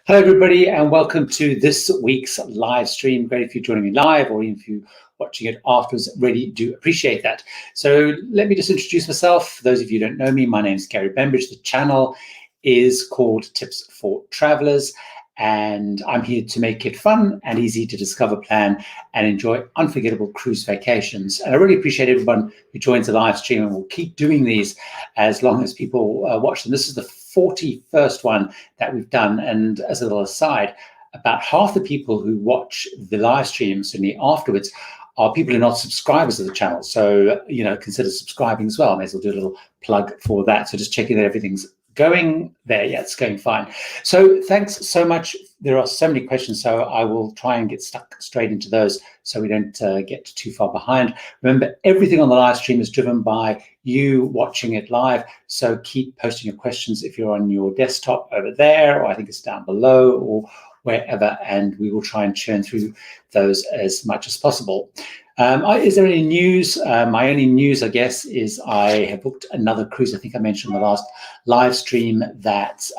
Hello, everybody, and welcome to this week's live stream. Great if you're joining me live or if you're watching it afterwards. Really do appreciate that. So let me just introduce myself. For those of you who don't know me, my name is Gary Bembridge. The channel is called Tips for Travelers, and I'm here to make it fun and easy to discover, plan, and enjoy unforgettable cruise vacations. And I really appreciate everyone who joins the live stream, and we'll keep doing these as long as people watch them. This is the 41st one that we've done, and as a little aside, about half the people who watch the live stream certainly afterwards are people who are not subscribers of the channel. So, consider subscribing as well. I may as well do a little plug for that. So just checking that everything's going there. Yeah, it's going fine. So thanks so much. There are so many questions, so I will try and get stuck straight into those so we don't get too far behind. Remember, everything on the live stream is driven by you watching it live, so keep posting your questions if you're on your desktop over there, or I think it's down below, or wherever, and we will try and churn through those as much as possible. Is there any news? My only news, I guess, is I have booked another cruise. I think I mentioned in the last live stream that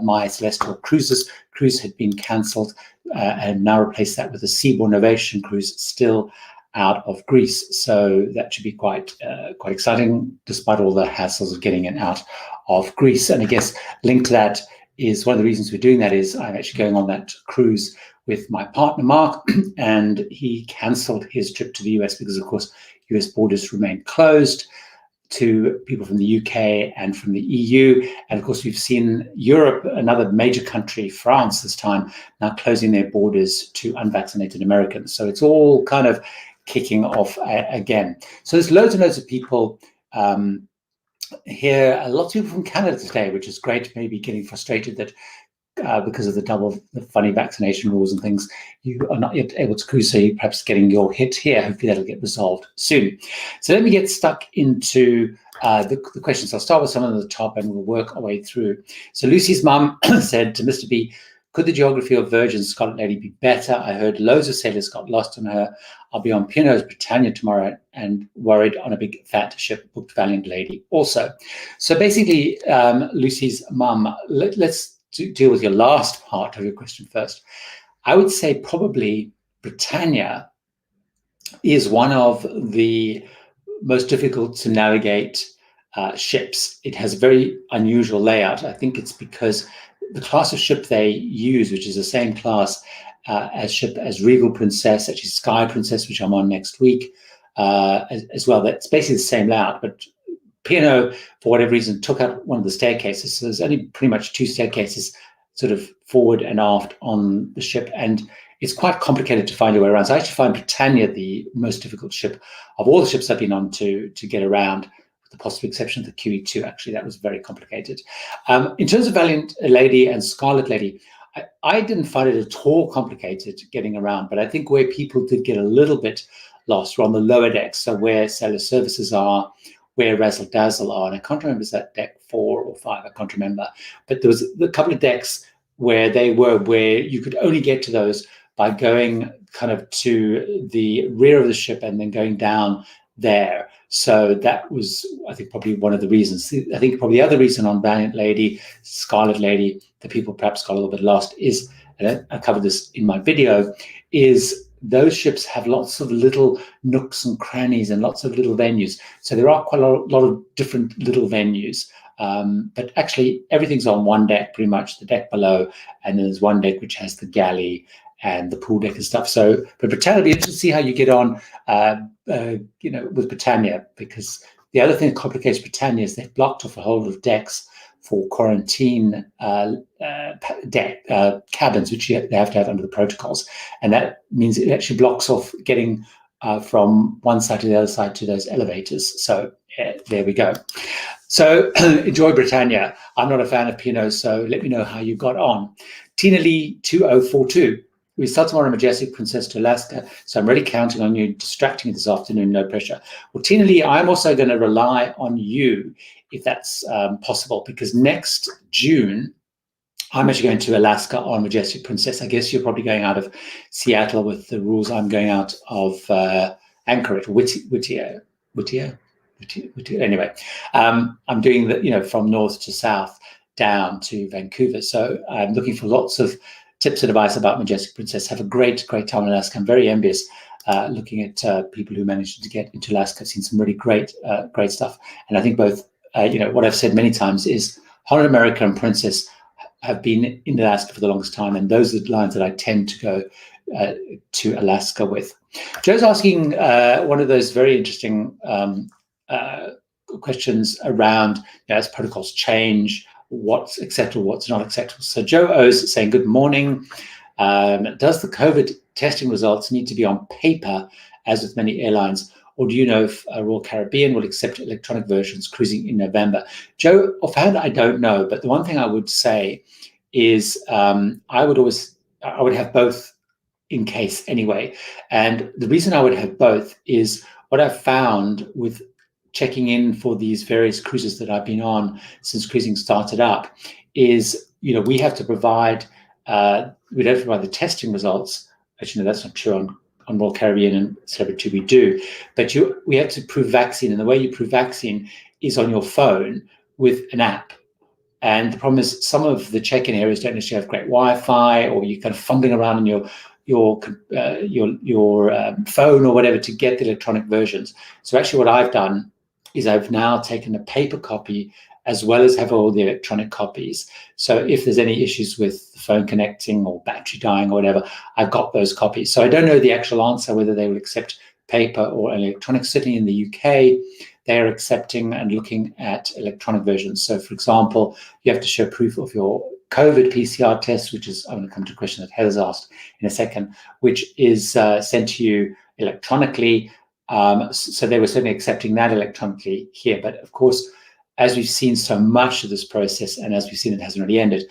my Celestial Cruises cruise had been cancelled and now replaced that with a Seabourn Novation cruise still out of Greece. So that should be quite exciting, despite all the hassles of getting it out of Greece. And I guess linked to that is one of the reasons we're doing that is I'm actually going on that cruise with my partner, Mark, and he cancelled his trip to the US because, of course, US borders remain closed to people from the UK and from the EU. And of course, we've seen Europe, another major country, France this time, now closing their borders to unvaccinated Americans. So it's all kind of kicking off again. So there's loads and loads of people here, lots of people from Canada today, which is great, maybe getting frustrated that because of the funny vaccination rules and things, you are not yet able to cruise, so you're perhaps getting your hit here. Hopefully that'll get resolved soon. So let me get stuck into the questions. I'll start with some at the top and we'll work our way through. So Lucy's mum said to Mr. B, could the geography of Virgin Scarlet Lady be better? I heard loads of sailors got lost on her. I'll be on P&O's Britannia tomorrow and worried on a big fat ship booked Valiant Lady also. So basically, Lucy's mum, let's deal with your last part of your question first. I would say probably Britannia is one of the most difficult to navigate ships. It has a very unusual layout. I think it's because the class of ship they use, which is the same class as Regal Princess, actually Sky Princess, which I'm on next week, as well. That's basically the same layout, but P&O, for whatever reason, took out one of the staircases. So there's only pretty much two staircases sort of forward and aft on the ship, and it's quite complicated to find your way around. So I actually find Britannia the most difficult ship of all the ships I've been on to get around, with the possible exception of the QE2. Actually, that was very complicated. In terms of Valiant Lady and Scarlet Lady, I didn't find it at all complicated getting around, but I think where people did get a little bit lost were on the lower decks, so where sailor services are, where Razzle Dazzle are, and I can't remember, is that deck 4 or 5? I can't remember. But there was a couple of decks where you could only get to those by going kind of to the rear of the ship and then going down there. So that was, I think, probably one of the reasons. I think probably the other reason on Valiant Lady, Scarlet Lady, that people perhaps got a little bit lost is, and I covered this in my video, is those ships have lots of little nooks and crannies and lots of little venues. So there are quite a lot of different little venues. But actually, everything's on one deck, pretty much, the deck below. And then there's one deck which has the galley and the pool deck and stuff. So, but Britannia, it'll be interesting to see how you get on, with Britannia, because the other thing that complicates Britannia is they've blocked off a whole lot of decks for quarantine cabins, which they have to have under the protocols. And that means it actually blocks off getting from one side to the other side to those elevators. So there we go. So enjoy Britannia. I'm not a fan of P&O, so let me know how you got on. Tina Lee 2042. We start tomorrow, Majestic Princess to Alaska, so I'm really counting on you distracting me this afternoon, no pressure. Well, Tina Lee, I'm also going to rely on you if that's possible, because next June, I'm actually going to Alaska on Majestic Princess. I guess you're probably going out of Seattle with the rules. I'm going out of Anchorage, Whittier. Anyway, I'm doing from north to south. down to Vancouver. So I'm looking for lots of tips and advice about Majestic Princess. Have a great time in Alaska. I'm very envious looking at people who managed to get into Alaska. I've seen some really great stuff. And I think both, what I've said many times is Holland America and Princess have been in Alaska for the longest time. And those are the lines that I tend to go to Alaska with. Joe's asking one of those very interesting questions around, as protocols change, what's acceptable, what's not acceptable. So Joe O's saying, good morning. Does the COVID testing results need to be on paper, as with many airlines, or do you know if Royal Caribbean will accept electronic versions cruising in November? Joe, offhand, I don't know, but the one thing I would say is I would have both in case anyway. And the reason I would have both is what I've found with checking in for these various cruises that I've been on since cruising started up is, we have to provide, we don't provide the testing results. Actually, no, that's not true on Royal Caribbean and Celebrity we do, but we have to prove vaccine. And the way you prove vaccine is on your phone with an app. And the problem is some of the check-in areas don't necessarily have great Wi-Fi, or you're kind of fumbling around on your phone or whatever to get the electronic versions. So actually what I've done is I've now taken a paper copy as well as have all the electronic copies. So if there's any issues with the phone connecting or battery dying or whatever, I've got those copies. So I don't know the actual answer, whether they will accept paper or electronic. Certainly in the UK, they are accepting and looking at electronic versions. So for example, you have to show proof of your COVID PCR test, which is, I'm going to come to a question that Heather's asked in a second, which is sent to you electronically. So they were certainly accepting that electronically here. But of course, as we've seen so much of this process, and as we've seen it hasn't really ended,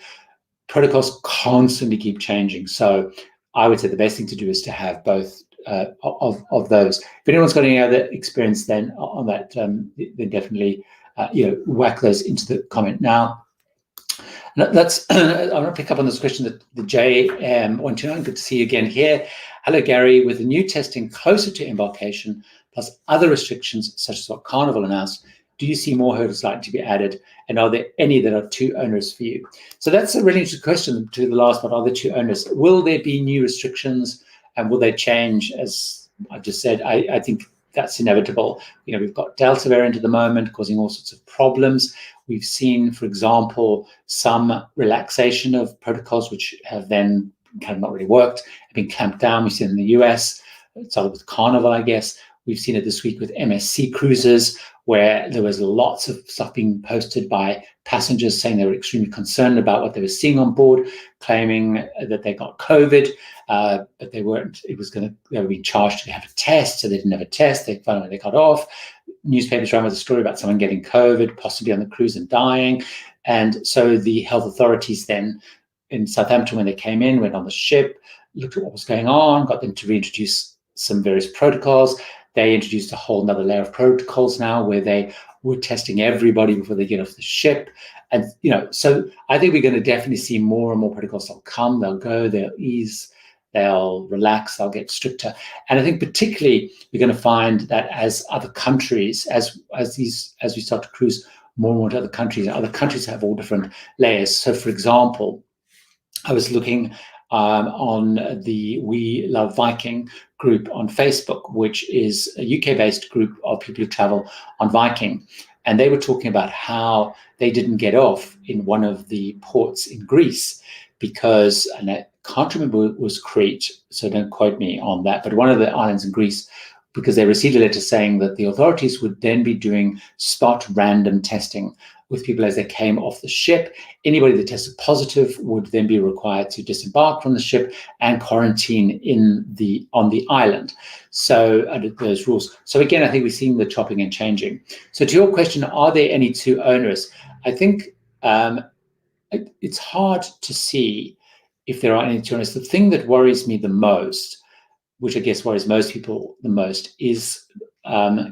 protocols constantly keep changing. So I would say the best thing to do is to have both of those. If anyone's got any other experience then on that, then definitely whack those into the comment now. That's I want to pick up on this question that the JM129, good to see you again here. Hello, Gary. With the new testing closer to embarkation, plus other restrictions such as what Carnival announced, do you see more hurdles likely to be added? And are there any that are too onerous for you? So that's a really interesting question to the last part. Are there too onerous? Will there be new restrictions and will they change? As I just said, I think that's inevitable. We've got Delta variant at the moment causing all sorts of problems. We've seen, for example, some relaxation of protocols which have then kind of not really worked, have been clamped down. We've seen it in the US. It started with Carnival, I guess. We've seen it this week with MSC cruises, where there was lots of stuff being posted by passengers saying they were extremely concerned about what they were seeing on board, claiming that they got COVID, but they weren't. They were being charged to have a test, so they didn't have a test. They finally got off. Newspapers ran with a story about someone getting COVID, possibly on the cruise and dying. And so the health authorities then in Southampton, when they came in, went on the ship, looked at what was going on, got them to reintroduce some various protocols. They introduced a whole nother layer of protocols now where they were testing everybody before they get off the ship. And, so I think we're going to definitely see more and more protocols. They'll come, they'll go, they'll ease, they'll relax, they'll get stricter. And I think particularly we're going to find that as other countries, as we start to cruise more and more to other countries have all different layers. So for example, I was looking on the We Love Viking group on Facebook, which is a UK-based group of people who travel on Viking. And they were talking about how they didn't get off in one of the ports in Greece because, and I can't remember it was Crete, so don't quote me on that, but one of the islands in Greece, because they received a letter saying that the authorities would then be doing spot random testing with people as they came off the ship. Anybody that tested positive would then be required to disembark from the ship and quarantine on the island. So under those rules. So again, I think we're seeing the chopping and changing. So to your question, are there any too onerous? I think it's hard to see if there are any too onerous. The thing that worries me the most, which I guess worries most people the most, is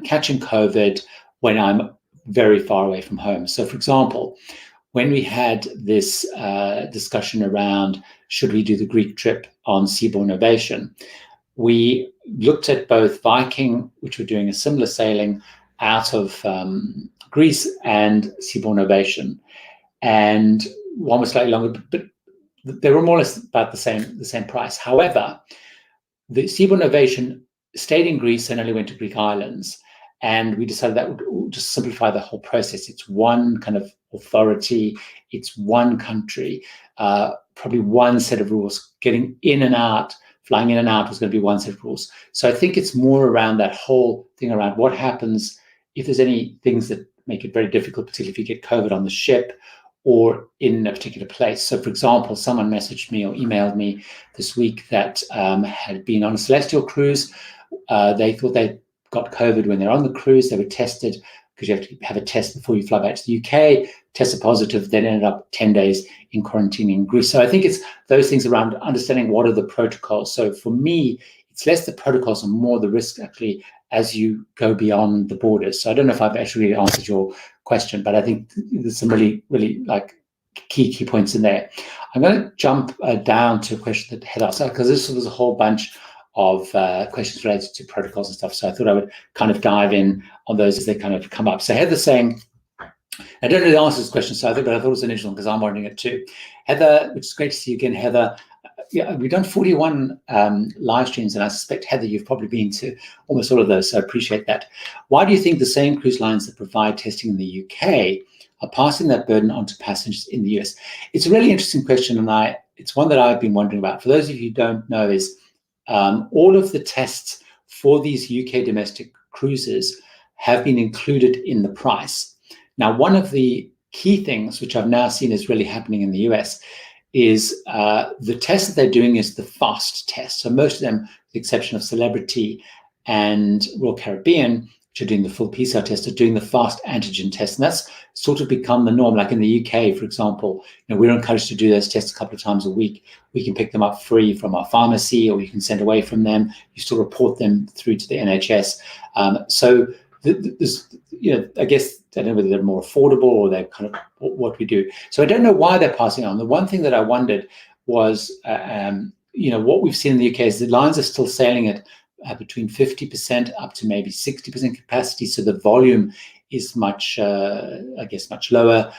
catching COVID when I'm very far away from home. So for example, when we had this discussion around should we do the Greek trip on Seabourn Ovation, we looked at both Viking, which were doing a similar sailing out of Greece, and Seabourn Ovation. and one was slightly longer, but they were more or less about the same price. However, the Seabourn Ovation stayed in Greece and only went to Greek islands. And we decided that would just simplify the whole process. It's one kind of authority, it's one country, probably one set of rules. Getting in and out, flying in and out was going to be one set of rules. So I think it's more around that whole thing around what happens if there's any things that make it very difficult, particularly if you get COVID on the ship or in a particular place. So, for example, someone messaged me or emailed me this week that had been on a Celestial cruise. They thought they got COVID when they're on the cruise. They were tested because you have to have a test before you fly back to the UK, tested positive, then ended up 10 days in quarantine in Greece. So I think it's those things around understanding what are the protocols. So for me, it's less the protocols and more the risk actually as you go beyond the borders. So I don't know if I've actually answered your question, but I think there's some really, really like key points in there. I'm going to jump down to a question that Heather asked, because this was a whole bunch of questions related to protocols and stuff. So I thought I would kind of dive in on those as they kind of come up. So Heather's saying, I don't know the answer to this question, so but I thought it was an interesting one because I'm wondering it too. Heather, which is great to see you again, Heather. Yeah, we've done 41 live streams, and I suspect, Heather, you've probably been to almost all of those, so I appreciate that. Why do you think the same cruise lines that provide testing in the UK are passing that burden on to passengers in the US? It's a really interesting question, and it's one that I've been wondering about. For those of you who don't know, is all of the tests for these UK domestic cruises have been included in the price. Now, one of the key things which I've now seen is really happening in the US is the test that they're doing is the fast test. So most of them, with the exception of Celebrity and Royal Caribbean, which are doing the full PCR test, are doing the fast antigen test. And that's sort of become the norm. Like in the UK, for example, we're encouraged to do those tests a couple of times a week. We can pick them up free from our pharmacy, or you can send away from them. You still report them through to the NHS. So there's, I guess, I don't know whether they're more affordable or they're kind of what we do. So I don't know why they're passing on. The one thing that I wondered was, what we've seen in the UK is the lines are still sailing at between 50% up to maybe 60% capacity. So the volume is much lower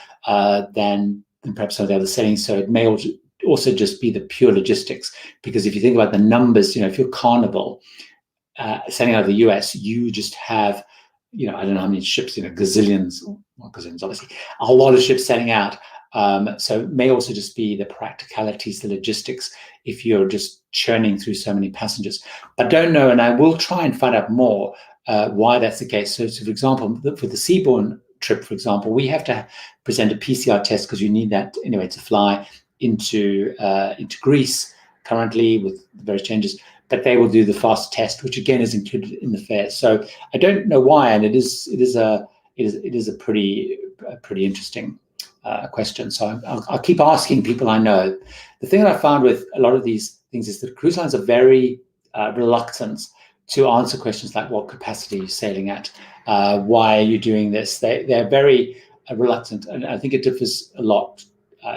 than perhaps some of the other settings. So it may also just be the pure logistics, because if you think about the numbers, if you're Carnival sailing out of the US, you just have, I don't know how many ships, gazillions, well, gazillions, obviously, a whole lot of ships sailing out. So it may also just be the practicalities, the logistics, if you're just churning through so many passengers. But don't know, and I will try and find out more why that's the case. So for example, for the Seabourn trip, for example, we have to present a PCR test because you need that anyway to fly into Greece currently with various changes. But they will do the fast test, which again is included in the fare. So I don't know why, and it is a pretty interesting question. So I'll keep asking people I know. The thing that I found with a lot of these things is that cruise lines are very reluctant to answer questions like what capacity are you sailing at, why are you doing this. They're very reluctant, and I think it differs a lot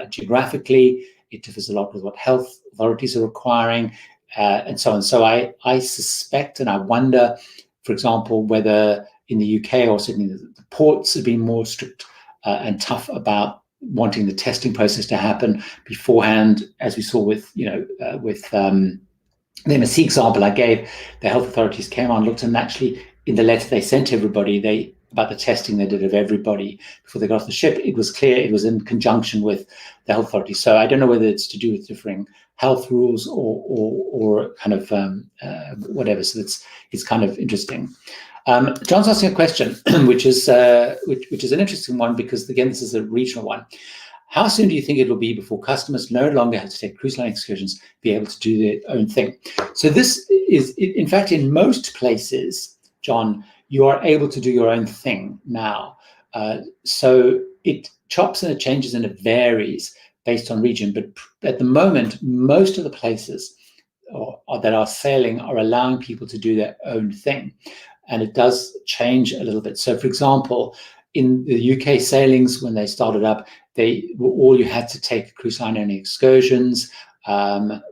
geographically. It differs a lot with what health authorities are requiring. And so on. So I suspect and I wonder, for example, whether in the UK or certainly the ports have been more strict and tough about wanting the testing process to happen beforehand, as we saw with the MSC example I gave. The health authorities came on, looked, and actually in the letter they sent to everybody, about the testing they did of everybody before they got off the ship, it was clear it was in conjunction with the health authorities. So I don't know whether it's to do with differing health rules or kind of whatever. So it's kind of interesting. John's asking a question, which is an interesting one, because again, this is a regional one. How soon do you think it will be before customers no longer have to take cruise line excursions, be able to do their own thing? So this is, in fact, in most places, John, you are able to do your own thing now. So it chops and it changes and it varies based on region. But at the moment, most of the places that are sailing are allowing people to do their own thing. And it does change a little bit. So, for example, in the UK sailings, when they started up, you had to take cruise line only excursions. And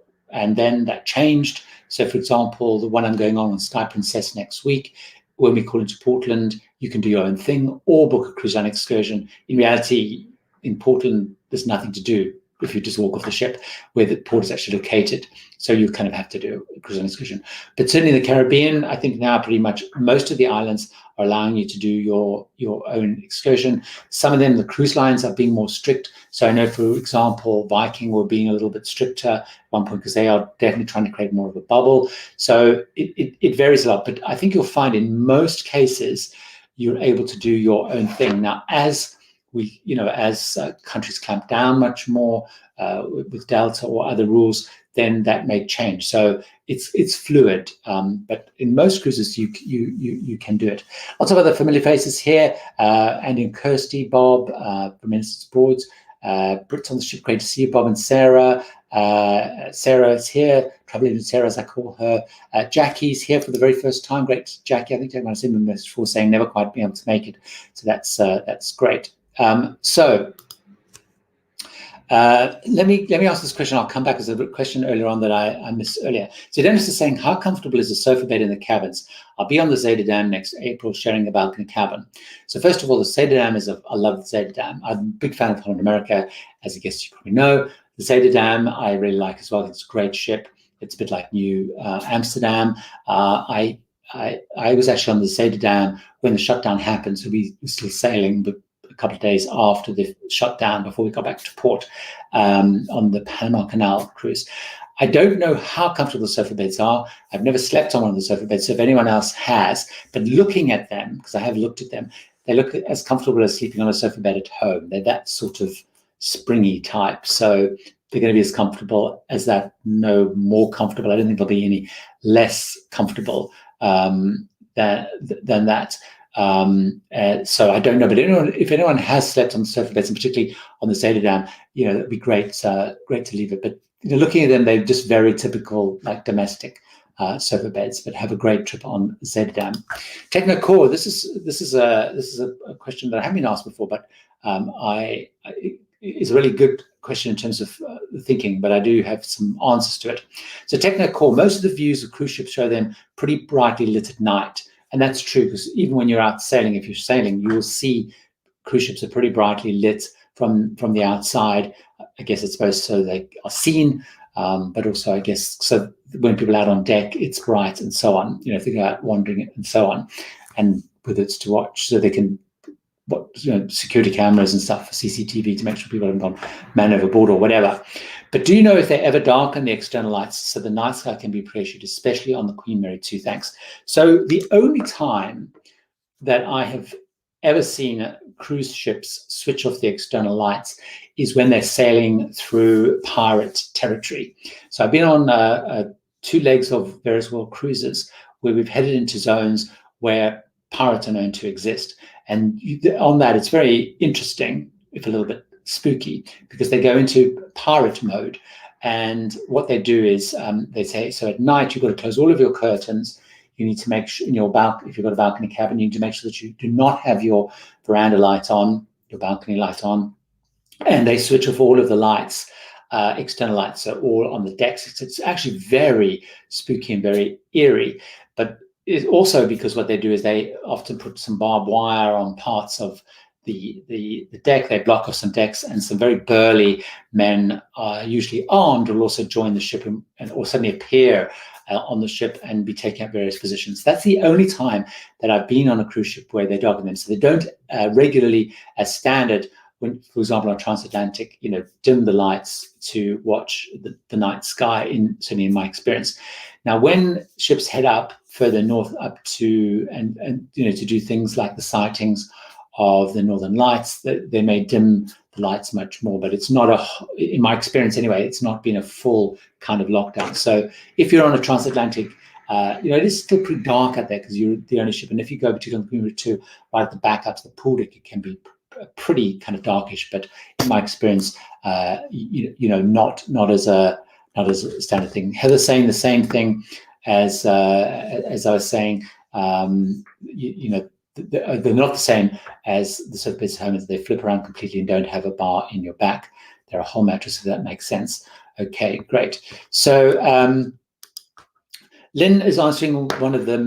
then that changed. So, for example, the one I'm going on Sky Princess next week, when we call into Portland, you can do your own thing or book a cruise line excursion. In reality, in Portland, there's nothing to do if you just walk off the ship where the port is actually located. So you kind of have to do a cruise on excursion. But certainly in the Caribbean, I think now pretty much most of the islands are allowing you to do your own excursion. Some of them, the cruise lines are being more strict. So I know, for example, Viking were being a little bit stricter at one point because they are definitely trying to create more of a bubble. So it varies a lot. But I think you'll find in most cases, you're able to do your own thing. Now, as countries clamp down much more with Delta or other rules, then that may change. So it's fluid, but in most cruises you can do it. Lots of other familiar faces here: Andy and Kirsty, Bob from Innocence Boards, Brits on the ship. Great to see you, Bob and Sarah. Sarah is here, Traveling with Sarah, as I call her. Jackie's here for the very first time. Great, Jackie. I think I might have seen the message before saying never quite been able to make it. So that's great. Let me ask this question. I'll come back as a question earlier on that I missed earlier. So Dennis is saying, how comfortable is the sofa bed in the cabins? I'll be on the Zeta Dam next April sharing a balcony cabin. So first of all, the Zeta Dam I love the Zeta Dam. I'm a big fan of Holland America, as I guess you probably know. The Zeta Dam I really like as well. It's a great ship. It's a bit like New Amsterdam. I was actually on the Zeta Dam when the shutdown happened, so we were still sailing, but a couple of days after the shutdown, before we got back to port, on the Panama Canal cruise. I don't know how comfortable the sofa beds are. I've never slept on one of the sofa beds, so if anyone else has, but looking at them, because I have looked at them, they look as comfortable as sleeping on a sofa bed at home. They're that sort of springy type, so they're going to be as comfortable as that, no more comfortable. I don't think they'll be any less comfortable than that. So I don't know, but if anyone has slept on the sofa beds, and particularly on the Zeta Dam, that'd be great to leave it. But looking at them, they're just very typical, like domestic sofa beds, but have a great trip on Zeta Dam. Techno Core, this is a question that I haven't been asked before, but it's a really good question in terms of thinking, but I do have some answers to it. So Techno Core, most of the views of cruise ships show them pretty brightly lit at night. And that's true, because even when you're out sailing, if you're sailing, you will see cruise ships are pretty brightly lit from the outside. I guess it's supposed so they are seen, but also I guess so when people are out on deck, it's bright and so on. If they go out wandering and so on, and whether it's to watch, so they can security cameras and stuff for CCTV to make sure people haven't gone man overboard or whatever. But do you know if they ever darken the external lights so the night sky can be appreciated, especially on the Queen Mary 2? Thanks. So the only time that I have ever seen cruise ships switch off the external lights is when they're sailing through pirate territory. So I've been on 2 legs of various world cruises where we've headed into zones where pirates are known to exist. And on that, it's very interesting, if a little bit spooky, because they go into pirate mode. And what they do is they say, so at night, you've got to close all of your curtains. You need to make sure in your balcony, if you've got a balcony cabin, you need to make sure that you do not have your veranda light on, your balcony light on. And they switch off all of the lights, external lights, so all on the decks. It's actually very spooky and very eerie. But it's also because what they do is they often put some barbed wire on parts of the deck. They block off some decks, and some very burly men, usually armed, will also join the ship or suddenly appear on the ship and be taking up various positions. That's the only time that I've been on a cruise ship where they darken them. So they don't regularly, as standard, when, for example, on transatlantic, dim the lights to watch the night sky, certainly in my experience. Now, when ships head up further north up to, and to do things like the sightings of the Northern Lights, they may dim the lights much more, but it's not in my experience anyway, it's not been a full kind of lockdown. So if you're on a transatlantic, it is still pretty dark out there because you're the only ship. And if you go particularly on the Queen Mary 2, right at the back up to the pool deck, it can be pretty kind of darkish. But in my experience, not as a standard thing. Heather's saying the same thing as I was saying. They're not the same as the sofa beds at home. They flip around completely and don't have a bar in your back. They're a whole mattress, if that makes sense. Okay, great. So Lynn is asking one of the $1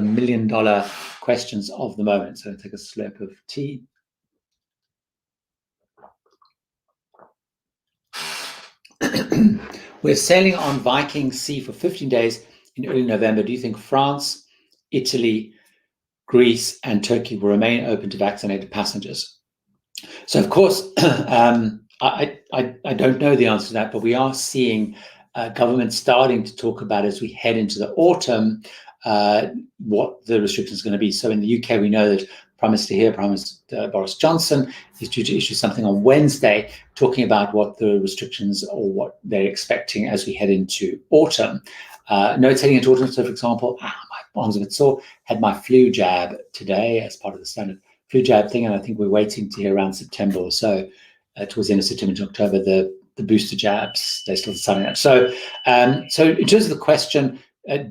million questions of the moment. So I'll take a slurp of tea. We're sailing on Viking Sea for 15 days in early November. Do you think France, Italy, Greece, and Turkey will remain open to vaccinated passengers? So, of course, I don't know the answer to that, but we are seeing government starting to talk about, as we head into the autumn, what the restrictions are going to be. So in the UK, we know that Prime Minister Boris Johnson is due to issue something on Wednesday talking about what the restrictions or what they're expecting as we head into autumn. No, it's heading into autumn. So, for example, my arms a bit sore. Had my flu jab today as part of the standard flu jab thing, and I think we're waiting to hear around September or so, towards the end of September to October, the booster jabs. They're still deciding that. So, so in terms of the question,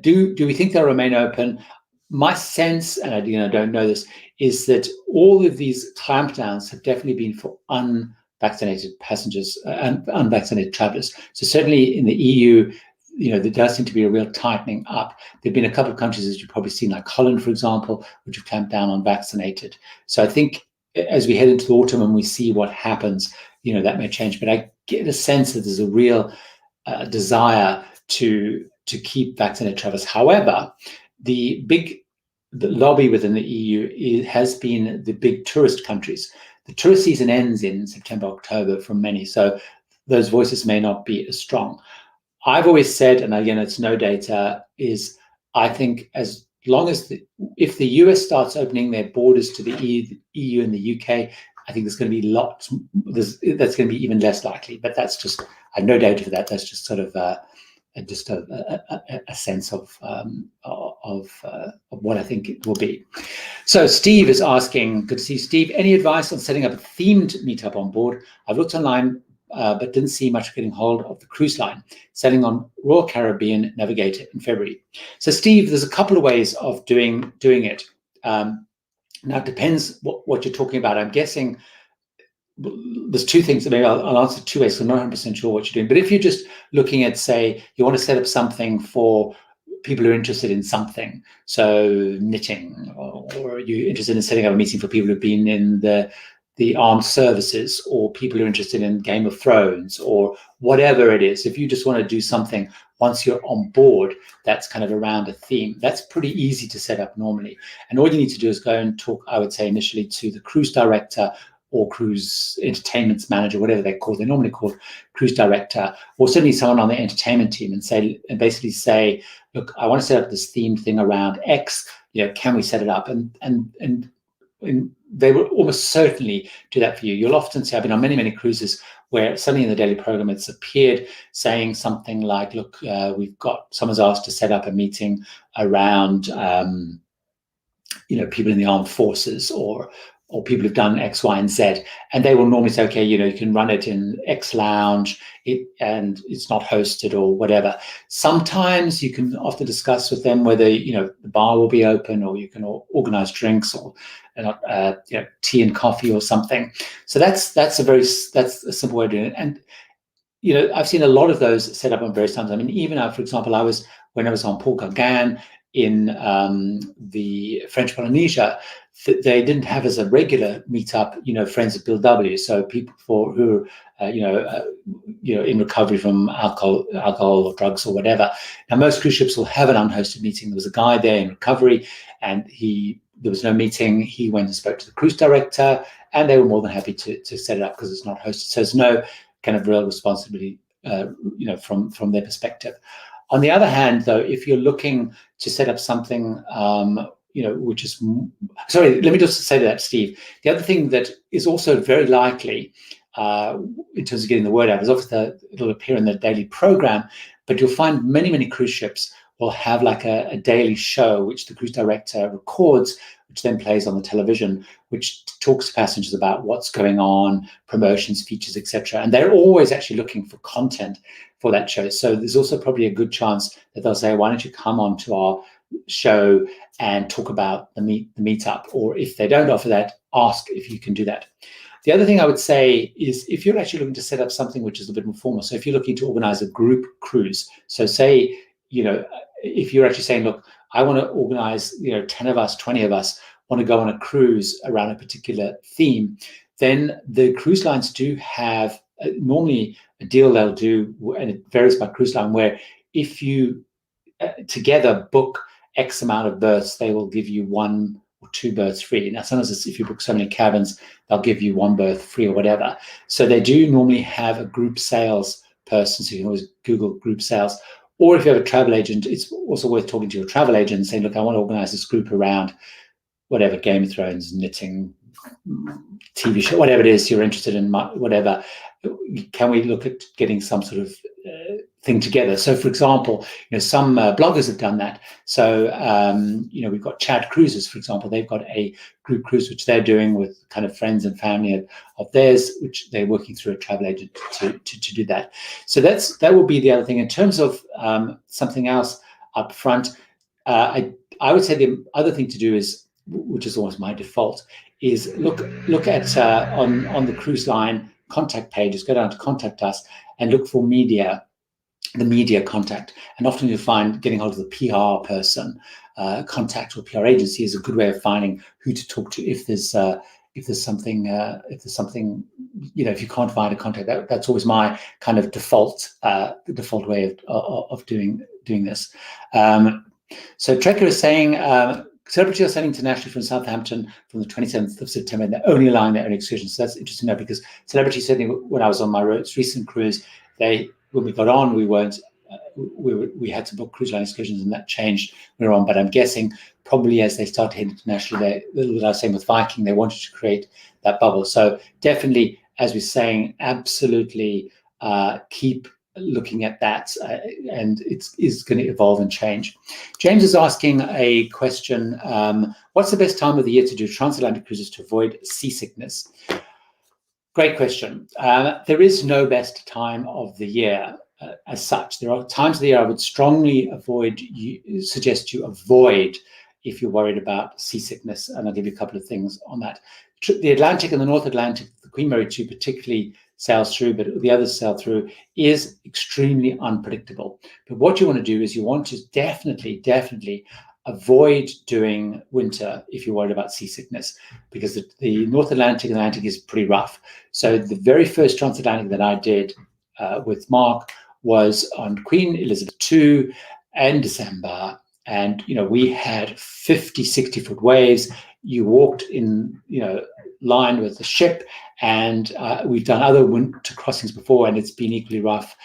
do we think they'll remain open? My sense, and I don't know this, is that all of these clampdowns have definitely been for unvaccinated passengers and unvaccinated travelers. So certainly in the EU, there does seem to be a real tightening up. There've been a couple of countries, as you've probably seen, like Holland, for example, which have clamped down on vaccinated. So I think as we head into the autumn and we see what happens, that may change. But I get a sense that there's a real desire to keep vaccinated travelers. However, the lobby within the EU has been the big tourist countries. The tourist season ends in September, October for many, so those voices may not be as strong. I've always said, and again, it's no data, is I think as long as if the US starts opening their borders to the EU and the UK, I think there's going to be that's going to be even less likely. But that's just, I have no data for that. That's just sort of a sense of what I think it will be. So Steve is asking, good to see you, Steve, any advice on setting up a themed meetup on board? I've looked online, but didn't see much getting hold of the cruise line, sailing on Royal Caribbean Navigator in February. So Steve, there's a couple of ways of doing it. Now it depends what you're talking about. I'm guessing there's two things. Maybe I'll answer two ways, so I'm not 100% sure what you're doing. But if you're just looking at, say, you want to set up something for people who are interested in something, so knitting, or you're interested in setting up a meeting for people who've been in the armed services, or people who are interested in Game of Thrones, or whatever it is. If you just want to do something once you're on board that's kind of around a theme, that's pretty easy to set up normally. And all you need to do is go and talk, I would say, initially to the cruise director or cruise entertainment manager, whatever they're called. They're normally called cruise director, or certainly someone on the entertainment team, and basically say, look, I want to set up this themed thing around X. Can we set it up? And they will almost certainly do that for you. You'll often see, I've been on many, many cruises where suddenly in the daily program it's appeared saying something like, look, someone's asked to set up a meeting around, people in the armed forces or people who've done X, Y, and Z. And they will normally say, okay, you can run it in X lounge and it's not hosted or whatever. Sometimes you can often discuss with them whether, the bar will be open, or you can organize drinks or tea and coffee or something. So that's a simple way of doing it. And I've seen a lot of those set up on various times. I mean, even for example, when I was on Port Gargan in the French Polynesia, they didn't have as a regular meetup, Friends of Bill W. So people who are, in recovery from alcohol or drugs or whatever. Now, most cruise ships will have an unhosted meeting. There was a guy there in recovery, and there was no meeting. He went and spoke to the cruise director, and they were more than happy to set it up because it's not hosted. So there's no kind of real responsibility, from their perspective. On the other hand, though, if you're looking to set up something, which is, sorry, let me just say that, Steve. The other thing that is also very likely in terms of getting the word out is obviously it'll appear in the daily program, but you'll find many, many cruise ships will have like a daily show, which the cruise director records, which then plays on the television, which talks to passengers about what's going on, promotions, features, etc. And they're always actually looking for content for that show. So there's also probably a good chance that they'll say, why don't you come on to our show and talk about the meetup? Or if they don't offer that, ask if you can do that. The other thing I would say is if you're actually looking to set up something which is a bit more formal, so if you're looking to organize a group cruise, so say, if you're actually saying, look, I want to organize, 10 of us, 20 of us want to go on a cruise around a particular theme, then the cruise lines do have normally a deal they'll do, and it varies by cruise line, where if you together book X amount of berths, they will give you 1 or 2 berths free. Now, sometimes it's, if you book so many cabins, they'll give you 1 berth free or whatever. So they do normally have a group sales person, so you can always Google group sales. Or if you have a travel agent, it's also worth talking to your travel agent and saying, look, I want to organize this group around whatever, Game of Thrones, knitting, TV show, whatever it is you're interested in, whatever. Can we look at getting some sort of thing together? So, for example, some bloggers have done that. So, we've got Chad Cruises, for example. They've got a group cruise which they're doing with kind of friends and family of theirs, which they're working through a travel agent to do that. So that will be the other thing. In terms of something else up front, I would say the other thing to do is, which is always my default, is look at on the cruise line contact pages, go down to contact us and look for media, the media contact. And often you'll find getting hold of the PR person, contact or PR agency is a good way of finding who to talk to if there's something, if you can't find a contact. That's always my kind of default way of doing this. So Trekker is saying, Celebrity are sailing internationally from Southampton from the 27th of September, and they're only allowing their own excursions. So that's interesting to know, because Celebrity, certainly when I was on my recent cruise, when we got on, we had to book cruise line excursions, and that changed when we were on. But I'm guessing probably as they start to head internationally, I was saying with Viking, they wanted to create that bubble. So definitely, as we're saying, absolutely keep looking at that, and it is going to evolve and change. James is asking a question, what's the best time of the year to do transatlantic cruises to avoid seasickness? Great question. There is no best time of the year as such. There are times of the year I would strongly suggest you avoid if you're worried about seasickness, and I'll give you a couple of things on that. The Atlantic and the North Atlantic, the Queen Mary 2 particularly sails through, but the others sail through, is extremely unpredictable. But what you want to do is you want to definitely avoid doing winter if you're worried about seasickness, because the North Atlantic and Atlantic is pretty rough. So the very first transatlantic that I did with Mark was on Queen Elizabeth II in December, and we had 50, 60-foot waves. You walked in line with the ship, and we've done other winter crossings before, and it's been equally rough.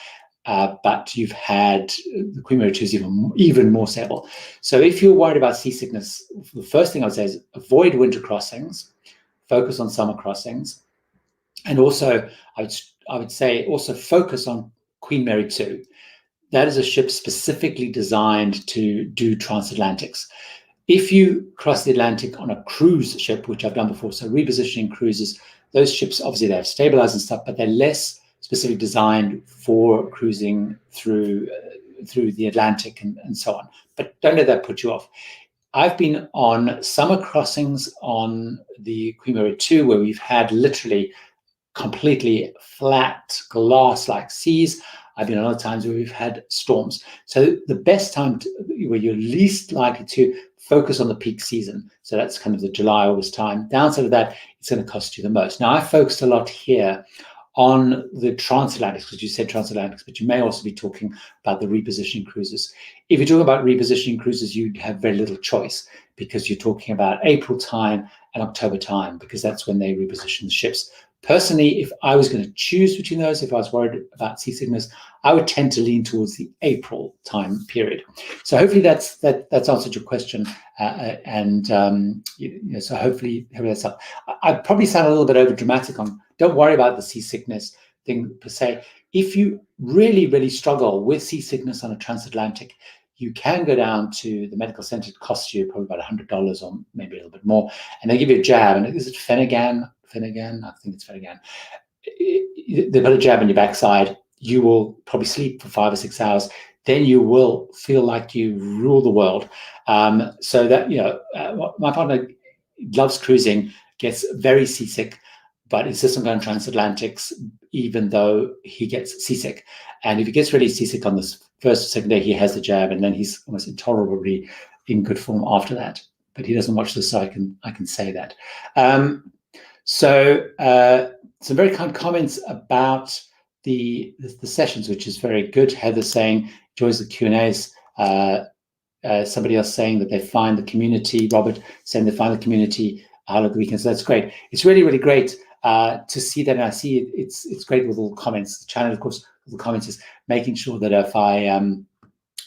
But you've had the Queen Mary 2 is even more sailable. So if you're worried about seasickness, the first thing I would say is avoid winter crossings, focus on summer crossings, and also I would say also focus on Queen Mary 2. That is a ship specifically designed to do transatlantics. If you cross the Atlantic on a cruise ship, which I've done before, so repositioning cruises, those ships, obviously they have stabilizers and stuff, but they're less specifically designed for cruising through the Atlantic and so on. But don't let that put you off. I've been on summer crossings on the Queen Mary 2 where we've had literally completely flat glass-like seas. I've been on other times where we've had storms. So the best time where you're least likely to focus on the peak season. So that's kind of the July, August time. Downside of that, it's going to cost you the most. Now, I focused a lot here on the transatlantics, because you said transatlantics, but you may also be talking about the repositioning cruises. If you're talking about repositioning cruises, you have very little choice, because you're talking about April time and October time, because that's when they reposition the ships. Personally, if I was going to choose between those, if I was worried about seasickness, I would tend to lean towards the April time period. So hopefully that's answered your question, so hopefully that's up. I probably sound a little bit over dramatic on. Don't worry about the seasickness thing per se. If you really, really struggle with seasickness on a transatlantic, you can go down to the medical center. It costs you probably about $100 or maybe a little bit more, and they give you a jab. And is it Finnegan? I think it's Finnegan. They've got a jab in your backside. You will probably sleep for 5 or 6 hours. Then you will feel like you rule the world. So that, my partner loves cruising, gets very seasick, but insists on going transatlantics, even though he gets seasick. And if he gets really seasick on the first or second day, he has the jab, and then he's almost intolerably in good form after that. But he doesn't watch this, so I can say that. So some very kind comments about the sessions, which is very good. Heather saying enjoys the Q&As. Somebody else saying that they find the community. Robert saying they find the community highlight the weekend. So that's great. It's really, really great to see that. And I see it's great with all the comments. The channel, of course, with the comments is making sure that if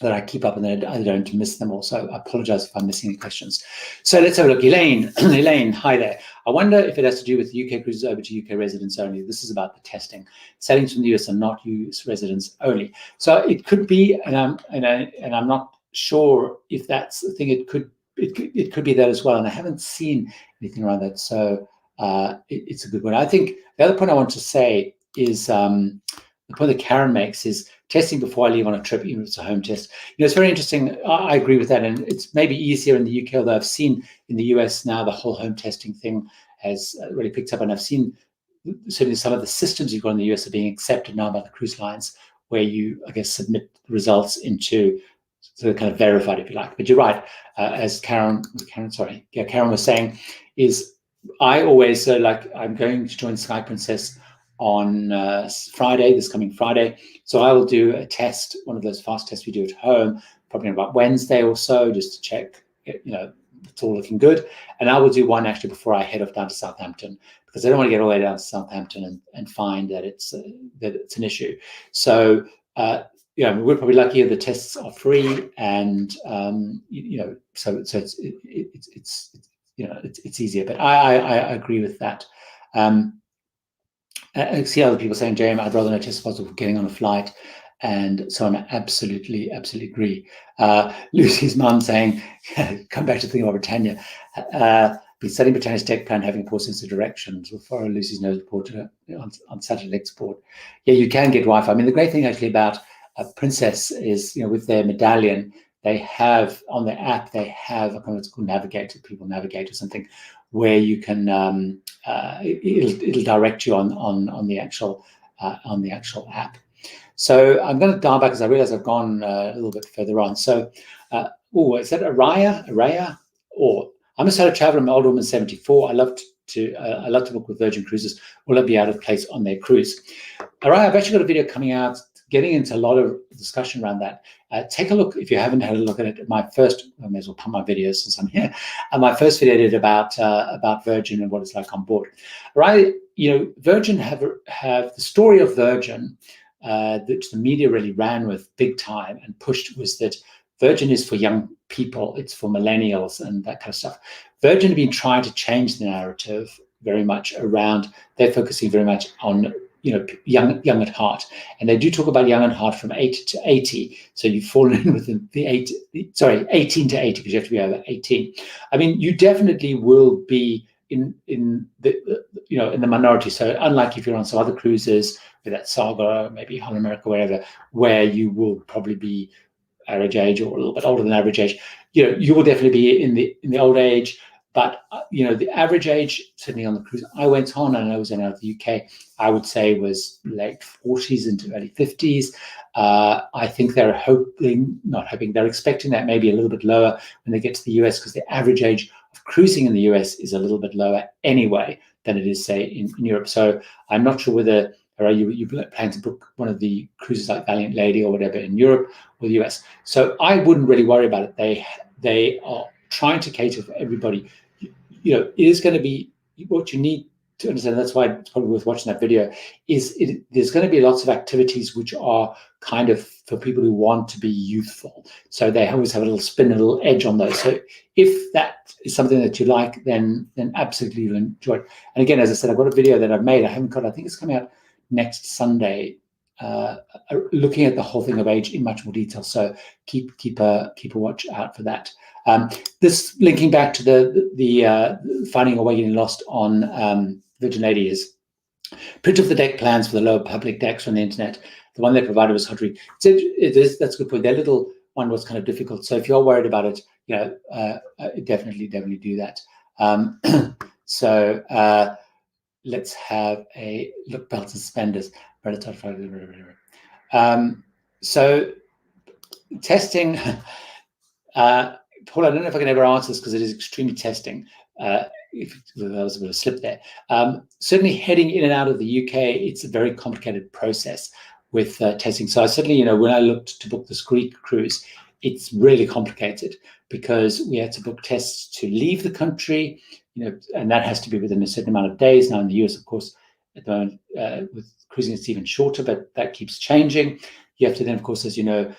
that I keep up and that I don't miss them also. I apologize if I'm missing any questions. So let's have a look. Elaine, Elaine, hi there. I wonder if it has to do with UK cruises over to UK residents only. This is about the testing. Sailings from the US are not US residents only. So it could be, and I'm not sure if that's the thing. It could be that as well. And I haven't seen anything around that. So it's a good one. I think the other point I want to say is the point that Karen makes is testing before I leave on a trip, even if it's a home test. It's very interesting. I agree with that. And it's maybe easier in the UK, although I've seen in the US now the whole home testing thing has really picked up. And I've seen certainly some of the systems you've got in the US are being accepted now by the cruise lines, where you, I guess, submit the results into so kind of verified, if you like. But you're right, as Karen was saying, is I always I'm going to join Sky Princess on Friday, this coming Friday. So I will do a test, one of those fast tests we do at home, probably on about Wednesday or so, just to check, it's all looking good. And I will do one actually before I head off down to Southampton, because I don't want to get all the way down to Southampton and find that it's an issue. So we're probably lucky the tests are free, and so it's easier. But I agree with that. I see other people saying, Jeremy, I'd rather know test possible for getting on a flight. And so I absolutely agree. Lucy's mum saying, come back to the thing about Britannia. Been studying Britannia's deck plan, having a poor sense of directions. We'll follow Lucy's nose report on Saturday export. Yeah, you can get Wi-Fi. I mean, the great thing actually about Princess is, with their medallion, they have on their app, they have it's called Navigator, People Navigate or something, where you can it'll direct you on the actual app. So I'm going to dial back because I realize I've gone a little bit further on. So, is that Araya? Or I'm a solo traveler. I'm an older woman, 74. I love to book with Virgin Cruises. Will I be out of place on their cruise? Araya, I've actually got a video coming out getting into a lot of discussion around that. Take a look if you haven't had a look at it. I may as well pump my videos since I'm here. My first video I did about Virgin and what it's like on board. Right, Virgin have the story of Virgin, that the media really ran with big time and pushed, was that Virgin is for young people, it's for millennials and that kind of stuff. Virgin have been trying to change the narrative very much around. They're focusing very much on young at heart, and they do talk about young at heart from 8 to 80. So you've fallen in with the 18 to 80, because you have to be over 18. I mean, you definitely will be in the in the minority. So unlike if you're on some other cruises, with that Saga, maybe Holland America, wherever, where you will probably be average age or a little bit older than average age, you will definitely be in the old age. But the average age, certainly on the cruise I went on, and I was out of the UK, I would say was late 40s into early 50s. I think they're they're expecting that maybe a little bit lower when they get to the US, because the average age of cruising in the US is a little bit lower anyway than it is, say, in Europe. So I'm not sure whether you plan to book one of the cruises like Valiant Lady or whatever in Europe or the US. So I wouldn't really worry about it. They are trying to cater for everybody. It is going to be what you need to understand. That's why it's probably worth watching that video. There's going to be lots of activities which are kind of for people who want to be youthful. So they always have a little spin, a little edge on those. So if that is something that you like, then absolutely you'll enjoy it. And again, as I said, I've got a video that I've made. I think it's coming out next Sunday, looking at the whole thing of age in much more detail. So keep a watch out for that. This linking back to the finding a way getting lost on Virgin Lady is print of the deck plans for the lower public decks on the internet. The one they provided was Hottery. That's a good point. Their little one was kind of difficult. So if you're worried about it, definitely do that. Let's have a look. Belts and suspenders. So testing. Paul, I don't know if I can ever answer this because it is extremely testing. if there was a bit of a slip there. Certainly heading in and out of the UK, it's a very complicated process with testing. So I certainly, when I looked to book this Greek cruise, it's really complicated because we had to book tests to leave the country, and that has to be within a certain amount of days. Now in the US, of course, at the moment, with cruising, it's even shorter, but that keeps changing. You have to then, of course, as you know,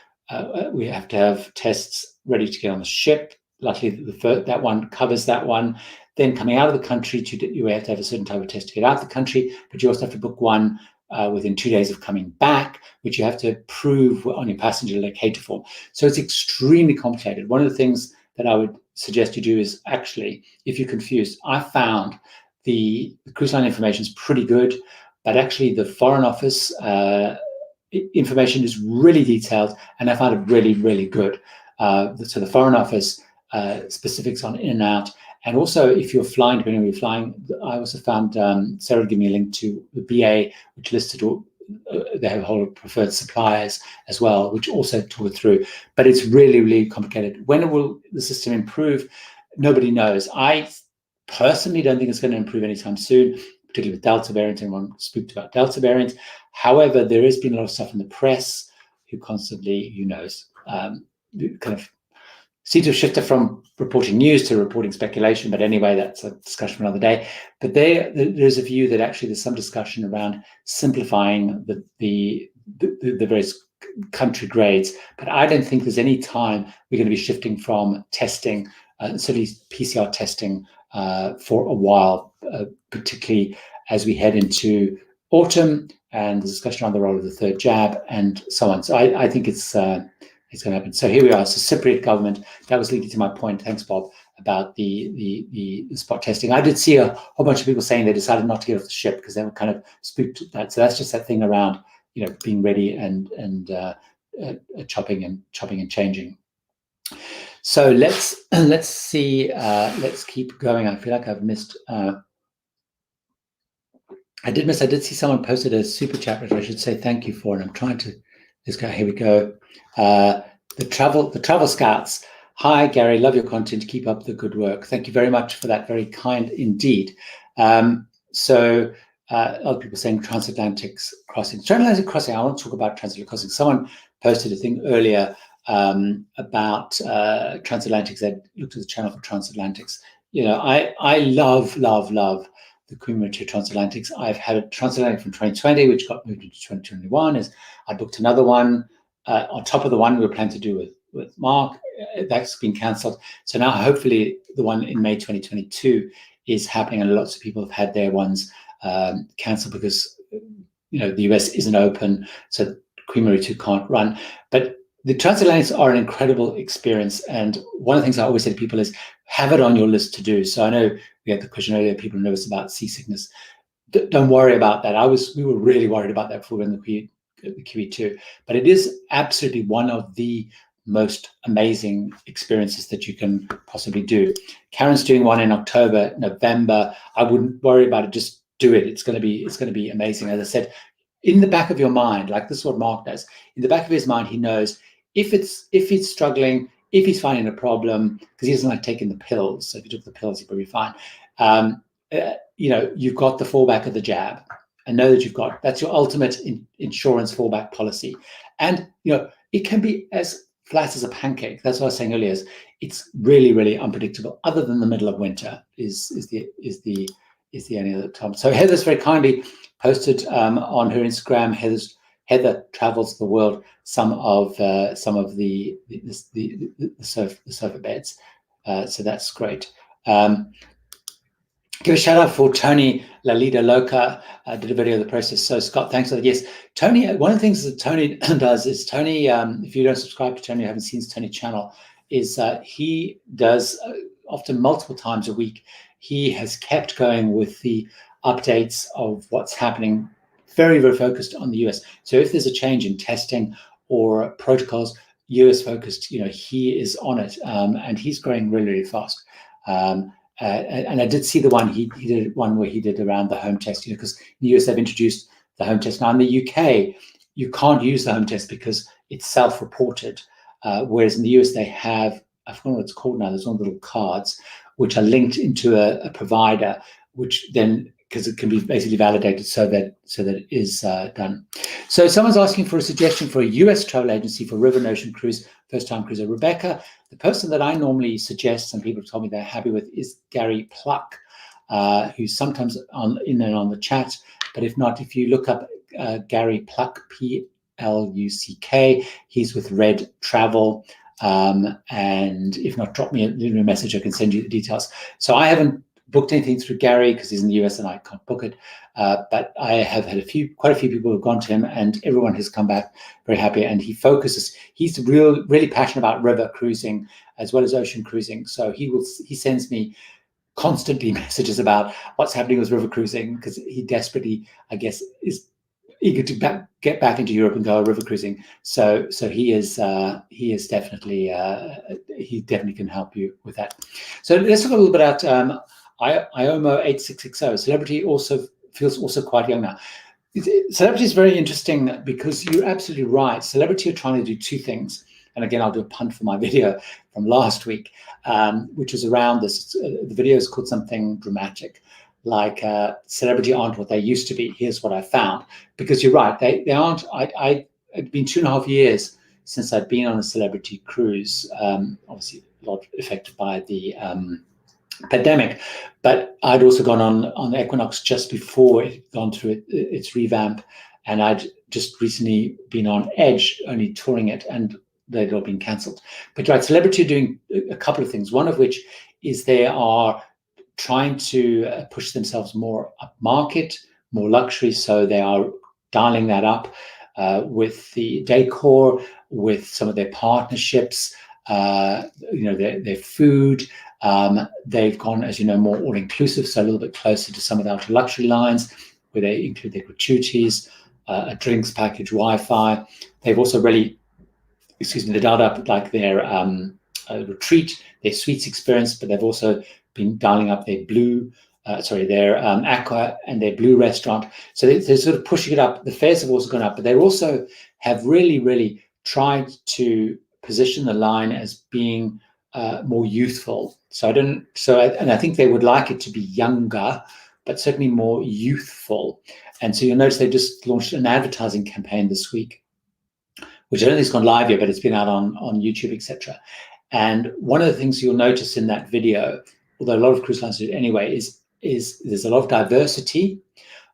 we have to have tests ready to get on the ship. Luckily, that one covers that one. Then coming out of the country, you have to have a certain type of test to get out of the country, but you also have to book one within 2 days of coming back, which you have to prove on your passenger locator form. So it's extremely complicated. One of the things that I would suggest you do is actually, if you're confused, I found the cruise line information is pretty good, but actually the Foreign Office information is really detailed, and I found it really, really good. So the Foreign Office specifics on in and out, and also if you're flying, depending on where you're flying, I also found Sarah gave me a link to the BA, which listed all. They have a whole preferred suppliers as well, which also talk it through. But it's really, really complicated. When will the system improve? Nobody knows. I personally don't think it's going to improve anytime soon, particularly with Delta variant. Everyone spooked about Delta variant. However, there has been a lot of stuff in the press who constantly, kind of seem to have shifted from reporting news to reporting speculation. But anyway, that's a discussion for another day. But there's a view that actually there's some discussion around simplifying the various country grades. But I don't think there's any time we're going to be shifting from testing, certainly PCR testing, for a while, particularly as we head into autumn and the discussion around the role of the third jab and so on. So I think it's going to happen. So here we are. So Cypriot government. That was leading to my point. Thanks, Bob, about the spot testing. I did see a whole bunch of people saying they decided not to get off the ship because they were kind of spooked at that. So that's just that thing around being ready and chopping and changing. So let's see. Let's keep going. I feel like I've missed. I did see someone posted a super chat, which I should say thank you for. And I'm trying to. Let's go. Here we go. The travel scouts. Hi, Gary. Love your content. Keep up the good work. Thank you very much for that. Very kind indeed. So a lot of people saying transatlantic crossing. Transatlantic crossing. I want to talk about transatlantic crossing. Someone posted a thing earlier about transatlantics. They looked at the channel for transatlantics. I love the Queen Mary 2 transatlantics. I've had a transatlantic from 2020, which got moved into 2021. I booked another one on top of the one we were planning to do with Mark. That's been cancelled. So now hopefully the one in May 2022 is happening, and lots of people have had their ones cancelled because the US isn't open, so Queen Mary 2 can't run. But the transatlantics are an incredible experience, and one of the things I always say to people is have it on your list to do. So I know we had the question earlier, people are nervous about seasickness. Don't worry about that. We were really worried about that before we were in the QE2, but it is absolutely one of the most amazing experiences that you can possibly do. Karen's doing one in October, November. I wouldn't worry about it. Just do it. It's going to be amazing. As I said, in the back of your mind, like this is what Mark does. In the back of his mind, he knows if he's struggling, if he's finding a problem, because he doesn't like taking the pills. So if you took the pills, he'd probably be fine. You've got the fallback of the jab, and know that that's your ultimate insurance fallback policy. And it can be as flat as a pancake. That's what I was saying earlier. It's really, really unpredictable. Other than the middle of winter is the only other time. So Heather's very kindly posted on her Instagram. Heather travels the world. Some of the sofa beds. So that's great. Give a shout out for Tony Lalida Loca, did a video of the process. So Scott, thanks for that. Yes, Tony, one of the things that Tony does is Tony, if you don't subscribe to Tony, you haven't seen Tony's channel, is he does often multiple times a week. He has kept going with the updates of what's happening, very, very focused on the US. So if there's a change in testing or protocols, US focused, he is on it, and he's growing really, really fast. And I did see the one he did one where he did around the home test, because in the US they've introduced the home test. Now in the UK, you can't use the home test because it's self-reported, whereas in the US they have, I forgot what it's called now, there's one of the little cards which are linked into a provider, which then, because it can be basically validated so that it is done. So someone's asking for a suggestion for a US travel agency for river and ocean cruise, first-time cruiser. Rebecca, the person that I normally suggest and people have told me they're happy with is Gary Pluck, who's sometimes in and on the chat. But if not, if you look up Gary Pluck, Pluck, he's with Red Travel. And if not, drop me a message. I can send you the details. So I haven't booked anything through Gary because he's in the US and I can't book it. But I have had quite a few people who've gone to him, and everyone has come back very happy. And he's really passionate about river cruising as well as ocean cruising. So he sends me constantly messages about what's happening with river cruising, because he desperately, I guess, is eager to get back into Europe and go river cruising. So he is definitely he definitely can help you with that. So let's talk a little bit about IOMO 8660. Celebrity feels quite young now. Celebrity is very interesting because you're absolutely right. Celebrity are trying to do two things. And again, I'll do a punt for my video from last week, which is around this. The video is called something dramatic, like celebrity aren't what they used to be. Here's what I found. Because you're right, they aren't. It'd been 2.5 years since I'd been on a celebrity cruise. Obviously, a lot affected by the pandemic, but I'd also gone on the Equinox just before it gone through its revamp, and I'd just recently been on Edge, only touring it, and they'd all been cancelled. But right, celebrity are doing a couple of things. One of which is they are trying to push themselves more upmarket, more luxury. So they are dialing that up with the decor, with some of their partnerships, their food. They've gone, as you know, more all-inclusive, so a little bit closer to some of the ultra-luxury lines, where they include their gratuities, a drinks package, Wi-Fi. They've also really, they dialed up like their retreat, their suites experience, but they've also been dialing up their their aqua and their blue restaurant. So they're sort of pushing it up. The fares have also gone up, but they also have really, really tried to position the line as being more youthful. I think they would like it to be younger, but certainly more youthful. And so you'll notice they just launched an advertising campaign this week, which I don't think has gone live yet, but it's been out on YouTube, etc. And one of the things you'll notice in that video, although a lot of cruise lines do it anyway, is there's a lot of diversity.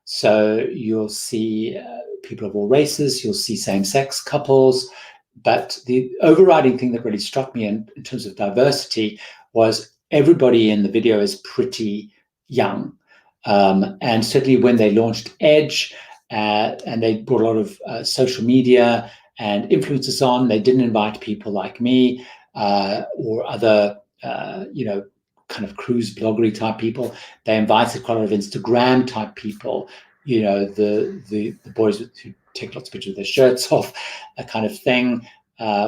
So you'll see people of all races, you'll see same-sex couples, but the overriding thing that really struck me in terms of diversity was everybody in the video is pretty young. And certainly when they launched Edge and they brought a lot of social media and influencers on, they didn't invite people like me or other, kind of cruise bloggery type people. They invited quite a lot of Instagram type people, the boys who take lots of pictures with their shirts off, that kind of thing,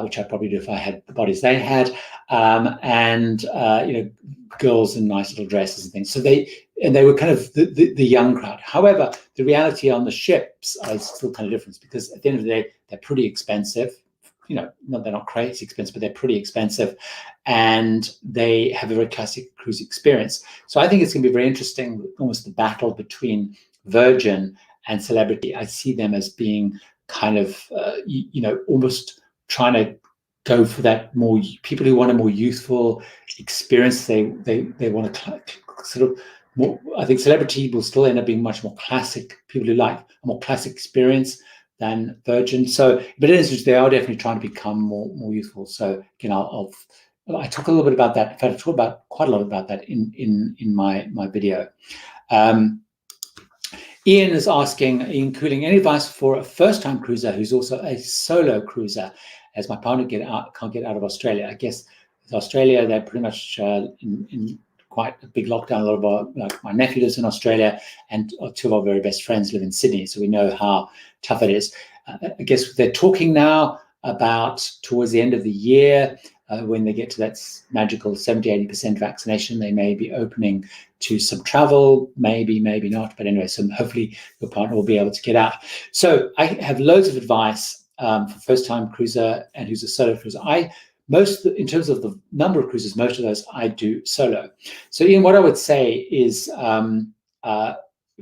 which I'd probably do if I had the bodies they had, and girls in nice little dresses and things. So they were kind of the young crowd. However, the reality on the ships is still kind of different, because at the end of the day, they're pretty expensive. They're not crazy expensive, but they're pretty expensive, and they have a very classic cruise experience. So I think it's going to be very interesting, almost the battle between Virgin and Celebrity. I see them as being kind of, almost trying to go for that more, people who want a more youthful experience. They want to sort of more, I think Celebrity will still end up being much more classic, people who like a more classic experience than Virgin. So, but it is, they are definitely trying to become more youthful. So, I talk a little bit about that. In fact, I talk about quite a lot about that in my video. Ian is asking, Ian Cooling, any advice for a first-time cruiser who's also a solo cruiser, as my partner can't get out of Australia? I guess with Australia, they're pretty much in quite a big lockdown. A lot of my nephew lives in Australia, and two of our very best friends live in Sydney, so we know how tough it is. I guess they're talking now about towards the end of the year, when they get to that magical 70-80% vaccination, they may be opening to some travel, maybe not, but anyway, so hopefully your partner will be able to get out. So I have loads of advice for first-time cruiser and who's a solo cruiser. in terms of the number of cruises, most of those I do solo. So Ian, what I would say is,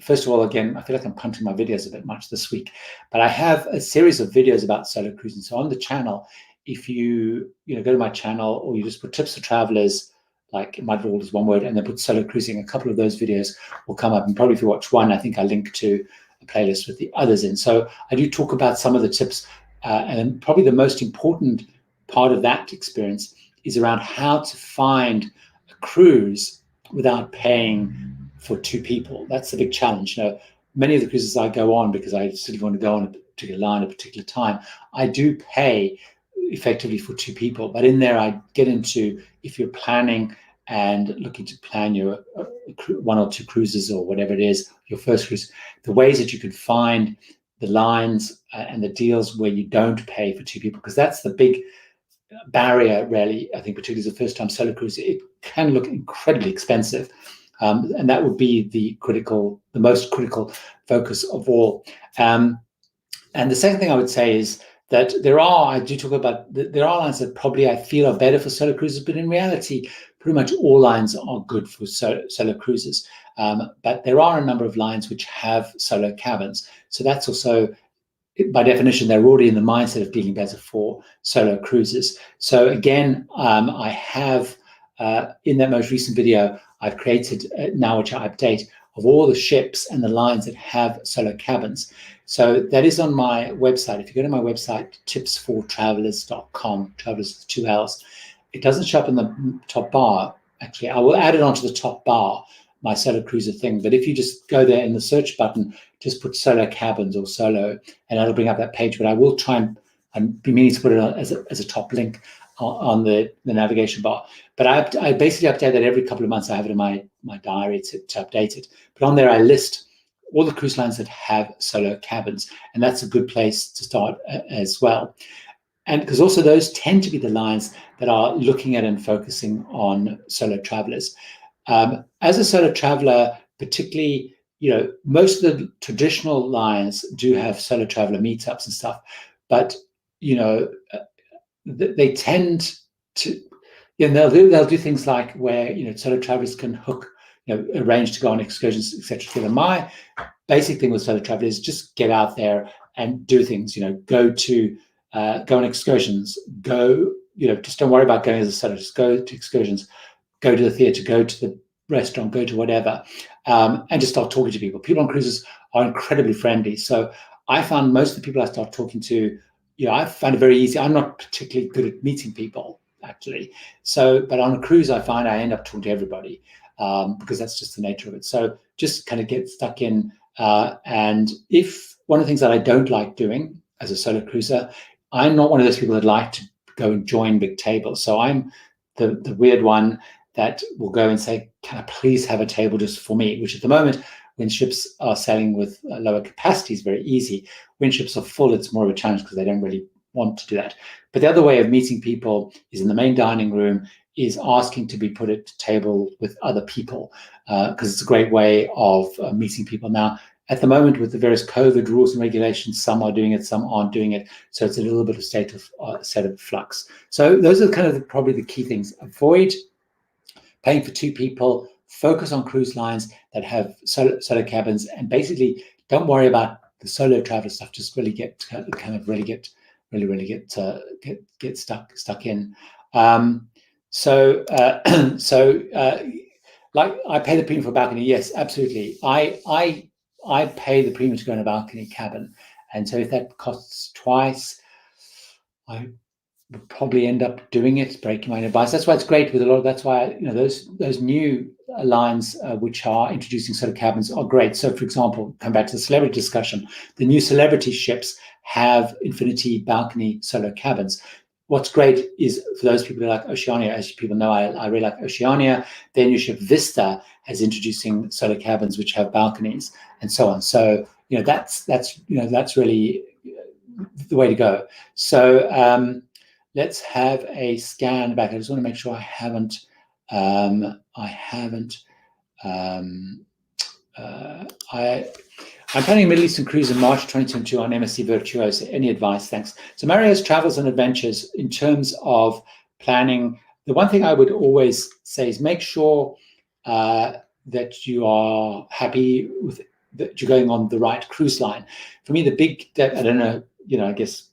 first of all, again, I feel like I'm punting my videos a bit much this week, but I have a series of videos about solo cruising. So on the channel, if you go to my channel, or you just put tips for travelers, like it might be all as one word, and then put solo cruising, a couple of those videos will come up. And probably if you watch one, I think I link to a playlist with the others in. So I do talk about some of the tips, and probably the most important part of that experience is around how to find a cruise without paying for two people. That's the big challenge. Many of the cruises I go on, because I simply want to go on a particular line at a particular time, I do pay effectively for two people. But in there, I get into, if you're planning and looking to plan your one or two cruises or whatever it is, your first cruise, the ways that you can find the lines and the deals where you don't pay for two people, because that's the big barrier, really. I think particularly as a first-time solo cruise, it can look incredibly expensive, and that would be the most critical focus of all. And the second thing I would say is that there are lines that probably I feel are better for solo cruises, but in reality, pretty much all lines are good for solo cruises. But there are a number of lines which have solo cabins, so that's also, by definition, they're already in the mindset of being better for solo cruises. So again, I have, in that most recent video, I've created now, which I update, of all the ships and the lines that have solo cabins. So that is on my website. If you go to my website, tipsfortravelers.com, travelers with 2 L's, it doesn't show up in the top bar. Actually, I will add it onto the top bar, my solo cruiser thing. But if you just go there in the search button, just put solo cabins or solo, and that'll bring up that page. But I will try and be meaning to put it on as a top link on the navigation bar. But I basically update that every couple of months. I have it in my diary to update it. But on there, I list all the cruise lines that have solo cabins, and that's a good place to start as well. And because also those tend to be the lines that are looking at and focusing on solo travelers. As a solo traveler, particularly, most of the traditional lines do have solo traveler meetups and stuff, but they tend to, they'll do things like where solo travelers can arrange to go on excursions, etc. together. My basic thing with solo travel is just get out there and do things. Go on excursions. Just don't worry about going as a solo. Just go to excursions. Go to the theatre. Go to the restaurant. Go to whatever, and just start talking to people. People on cruises are incredibly friendly. So I found most of the people I start talking to, I find it very easy. I'm not particularly good at meeting people, actually. But on a cruise, I find I end up talking to everybody, because that's just the nature of it. So just kind of get stuck in. And if one of the things that I don't like doing as a solo cruiser, I'm not one of those people that like to go and join big tables. So I'm the weird one that will go and say, can I please have a table just for me? Which at the moment, when ships are sailing with lower capacity, is very easy. When ships are full, it's more of a challenge because they don't really want to do that. But the other way of meeting people is in the main dining room, is asking to be put at a table with other people, because it's a great way of meeting people. Now, at the moment, with the various COVID rules and regulations, some are doing it, some aren't doing it. So it's a little bit of state of flux. So those are kind of probably the key things. Avoid paying for two people, focus on cruise lines that have solo cabins, and basically don't worry about the solo travel stuff. Just really get stuck in. Like, I pay the premium for balcony. Yes, absolutely. I pay the premium to go in a balcony cabin, and so if that costs twice, I would probably end up doing it, breaking my own advice. That's why it's great with a lot of. That's why those new lines which are introducing solo cabins are great. So, for example, come back to the celebrity discussion. The new celebrity ships have infinity balcony solo cabins. What's great is for those people who like Oceania, as people know, I really like Oceania. Their new ship Vista is introducing solo cabins which have balconies and so on. So that's really the way to go. So let's have a scan back. I just want to make sure I haven't. I'm planning a Middle Eastern cruise in March 2022 on MSC Virtuoso. Any advice? Thanks. So Mario's Travels and Adventures, in terms of planning. The one thing I would always say is make sure that you are happy with that you're going on the right cruise line. For me, the big, I don't know, I guess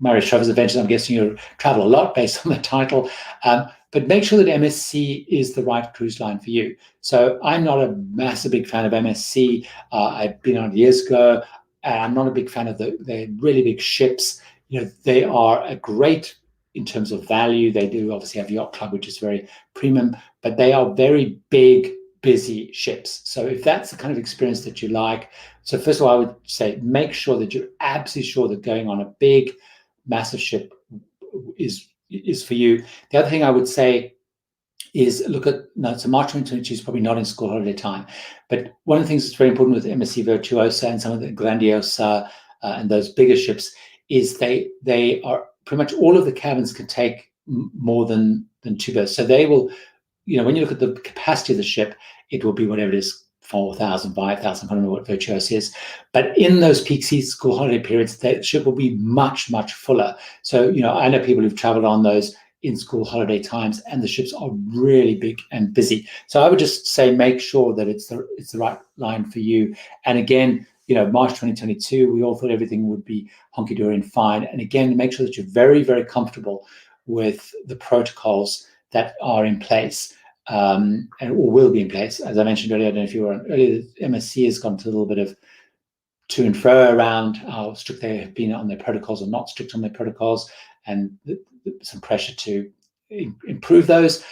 Marriage Travels Adventures, I'm guessing you travel a lot based on the title, but make sure that MSC is the right cruise line for you. So I'm not a massive big fan of MSC. I've been on it years ago. I'm not a big fan of the really big ships. They are a great in terms of value. They do obviously have Yacht Club, which is very premium, but they are very big, busy ships. So if that's the kind of experience that you like, so first of all, I would say make sure that you're absolutely sure that going on a big, massive ship is for you. The other thing I would say is look at, so March 2022 is probably not in school holiday time, but one of the things that's very important with MSC Virtuosa and some of the Grandiosa and those bigger ships is they are pretty much all of the cabins can take more than 2 berths. So they will, when you look at the capacity of the ship, it will be whatever it is, 4,000, 5,000, I don't know what Virtuosa is. But in those peak season school holiday periods, the ship will be much, much fuller. So, I know people who've traveled on those in school holiday times, and the ships are really big and busy. So I would just say make sure that it's the right line for you. And again, March 2022, we all thought everything would be honky-dory and fine. And again, make sure that you're very, very comfortable with the protocols that are in place or will be in place. As I mentioned earlier, I don't know if you were on earlier, MSC has gone to a little bit of to and fro around how strict they have been on their protocols or not strict on their protocols, and some pressure to improve those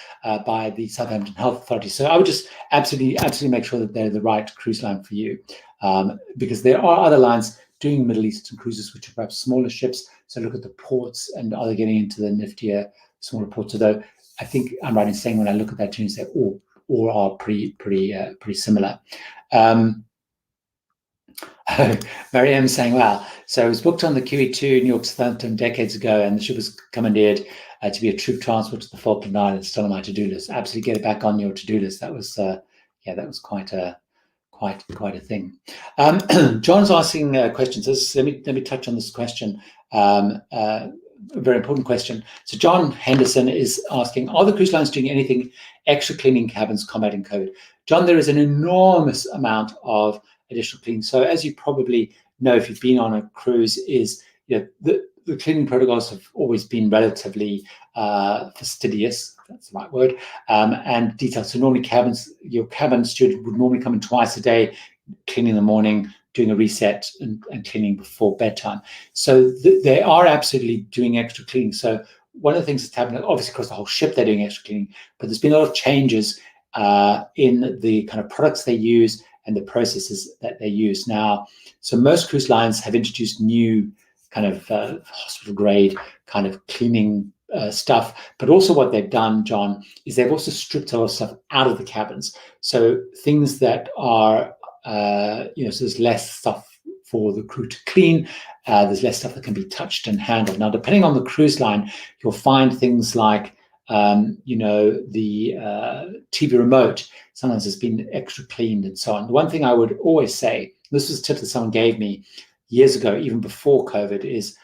by the Southampton Health Authority. So I would just absolutely make sure that they're the right cruise line for you, because there are other lines doing Middle Eastern cruises, which are perhaps smaller ships. So look at the ports, and are they getting into the niftier, smaller ports? Although I think I'm right in saying when I look at that, you say all are pretty similar. Mary M saying, wow, so it was booked on the QE2 New York Southampton decades ago, and the ship was commandeered to be a troop transport to the Falkland Islands, still on my to-do list. Absolutely get it back on your to-do list. That was that was quite a thing. John's asking questions. Let me touch on this question. A very important question. So John Henderson is asking, are the cruise lines doing anything extra cleaning cabins combating COVID? John, there is an enormous amount of additional cleaning. So as you probably know, if you've been on a cruise, is the cleaning protocols have always been relatively fastidious, if that's the right word, and detailed. So normally your cabin steward would normally come in twice a day, cleaning in the morning, doing a reset and cleaning before bedtime. So they are absolutely doing extra cleaning. So one of the things that's happening, obviously across the whole ship, they're doing extra cleaning, but there's been a lot of changes in the kind of products they use and the processes that they use now. So most cruise lines have introduced new kind of hospital grade kind of cleaning stuff, but also what they've done, John, is they've also stripped a lot of stuff out of the cabins. So things that are, so there's less stuff for the crew to clean. There's less stuff that can be touched and handled. Now, depending on the cruise line, you'll find things like, the TV remote sometimes has been extra cleaned and so on. The one thing I would always say, this was a tip that someone gave me years ago, even before COVID, is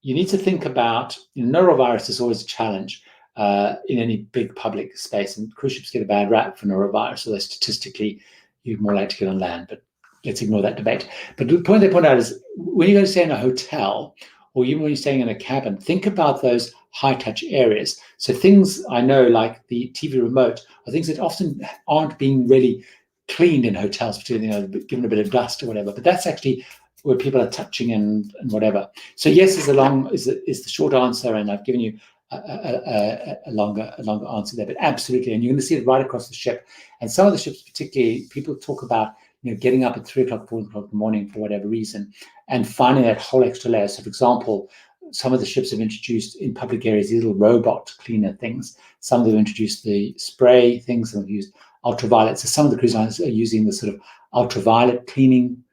you need to think about, norovirus is always a challenge in any big public space, and cruise ships get a bad rap for norovirus, although statistically you're more likely to get on land, but let's ignore that debate. But the point they point out is when you're going to stay in a hotel, or even when you're staying in a cabin, think about those high-touch areas. So things I know, like the TV remote, are things that often aren't being really cleaned in hotels, particularly, given a bit of dust or whatever. But that's actually where people are touching and whatever. So yes is the short answer, and I've given you a longer answer there. But absolutely, and you're going to see it right across the ship. And some of the ships, particularly, people talk about getting up at 3 o'clock, 4 o'clock in the morning for whatever reason, and finding that whole extra layer. So, for example, some of the ships have introduced in public areas these little robot cleaner things. Some of them introduced the spray things, some have used ultraviolet. So some of the cruise lines are using the sort of ultraviolet cleaning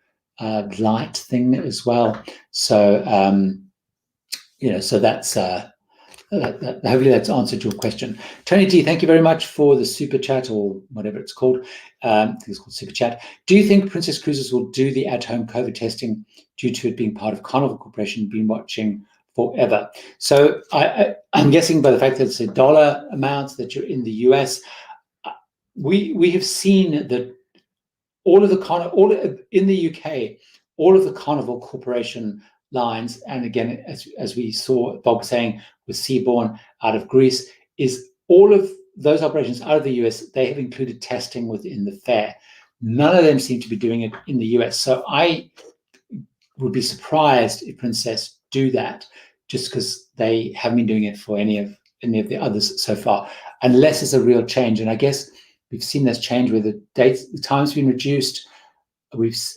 light thing as well. So, so that's hopefully that's answered your question. Tony D, thank you very much for the super chat, or whatever it's called. I think it's called super chat. Do you think Princess Cruises will do the at-home COVID testing due to it being part of Carnival Corporation? Been watching forever. So I'm guessing by the fact that it's a dollar amount that you're in the US, we have seen that all of the in the UK, all of the Carnival Corporation lines, and again, as we saw Bob was saying with Seabourn out of Greece, is all of those operations out of the US, they have included testing within the fare. None of them seem to be doing it in the US. So I would be surprised if Princess do that, just because they haven't been doing it for any of the others so far, unless it's a real change. And I guess we've seen this change where the time's been reduced. Which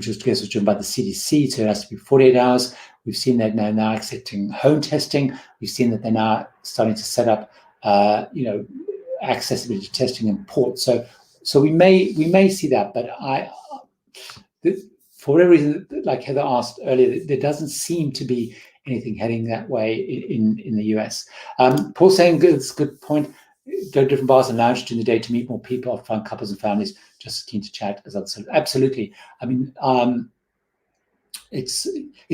was driven by the CDC, so it has to be 48 hours. We've seen that they're now accepting home testing. We've seen that they're now starting to set up, accessibility testing in ports. So we may see that, but for whatever reason, like Heather asked earlier, there doesn't seem to be anything heading that way in the US. Paul saying good point. Go to different bars and lounges during the day to meet more people, find couples and families just keen to chat. As I said, absolutely. I mean, it's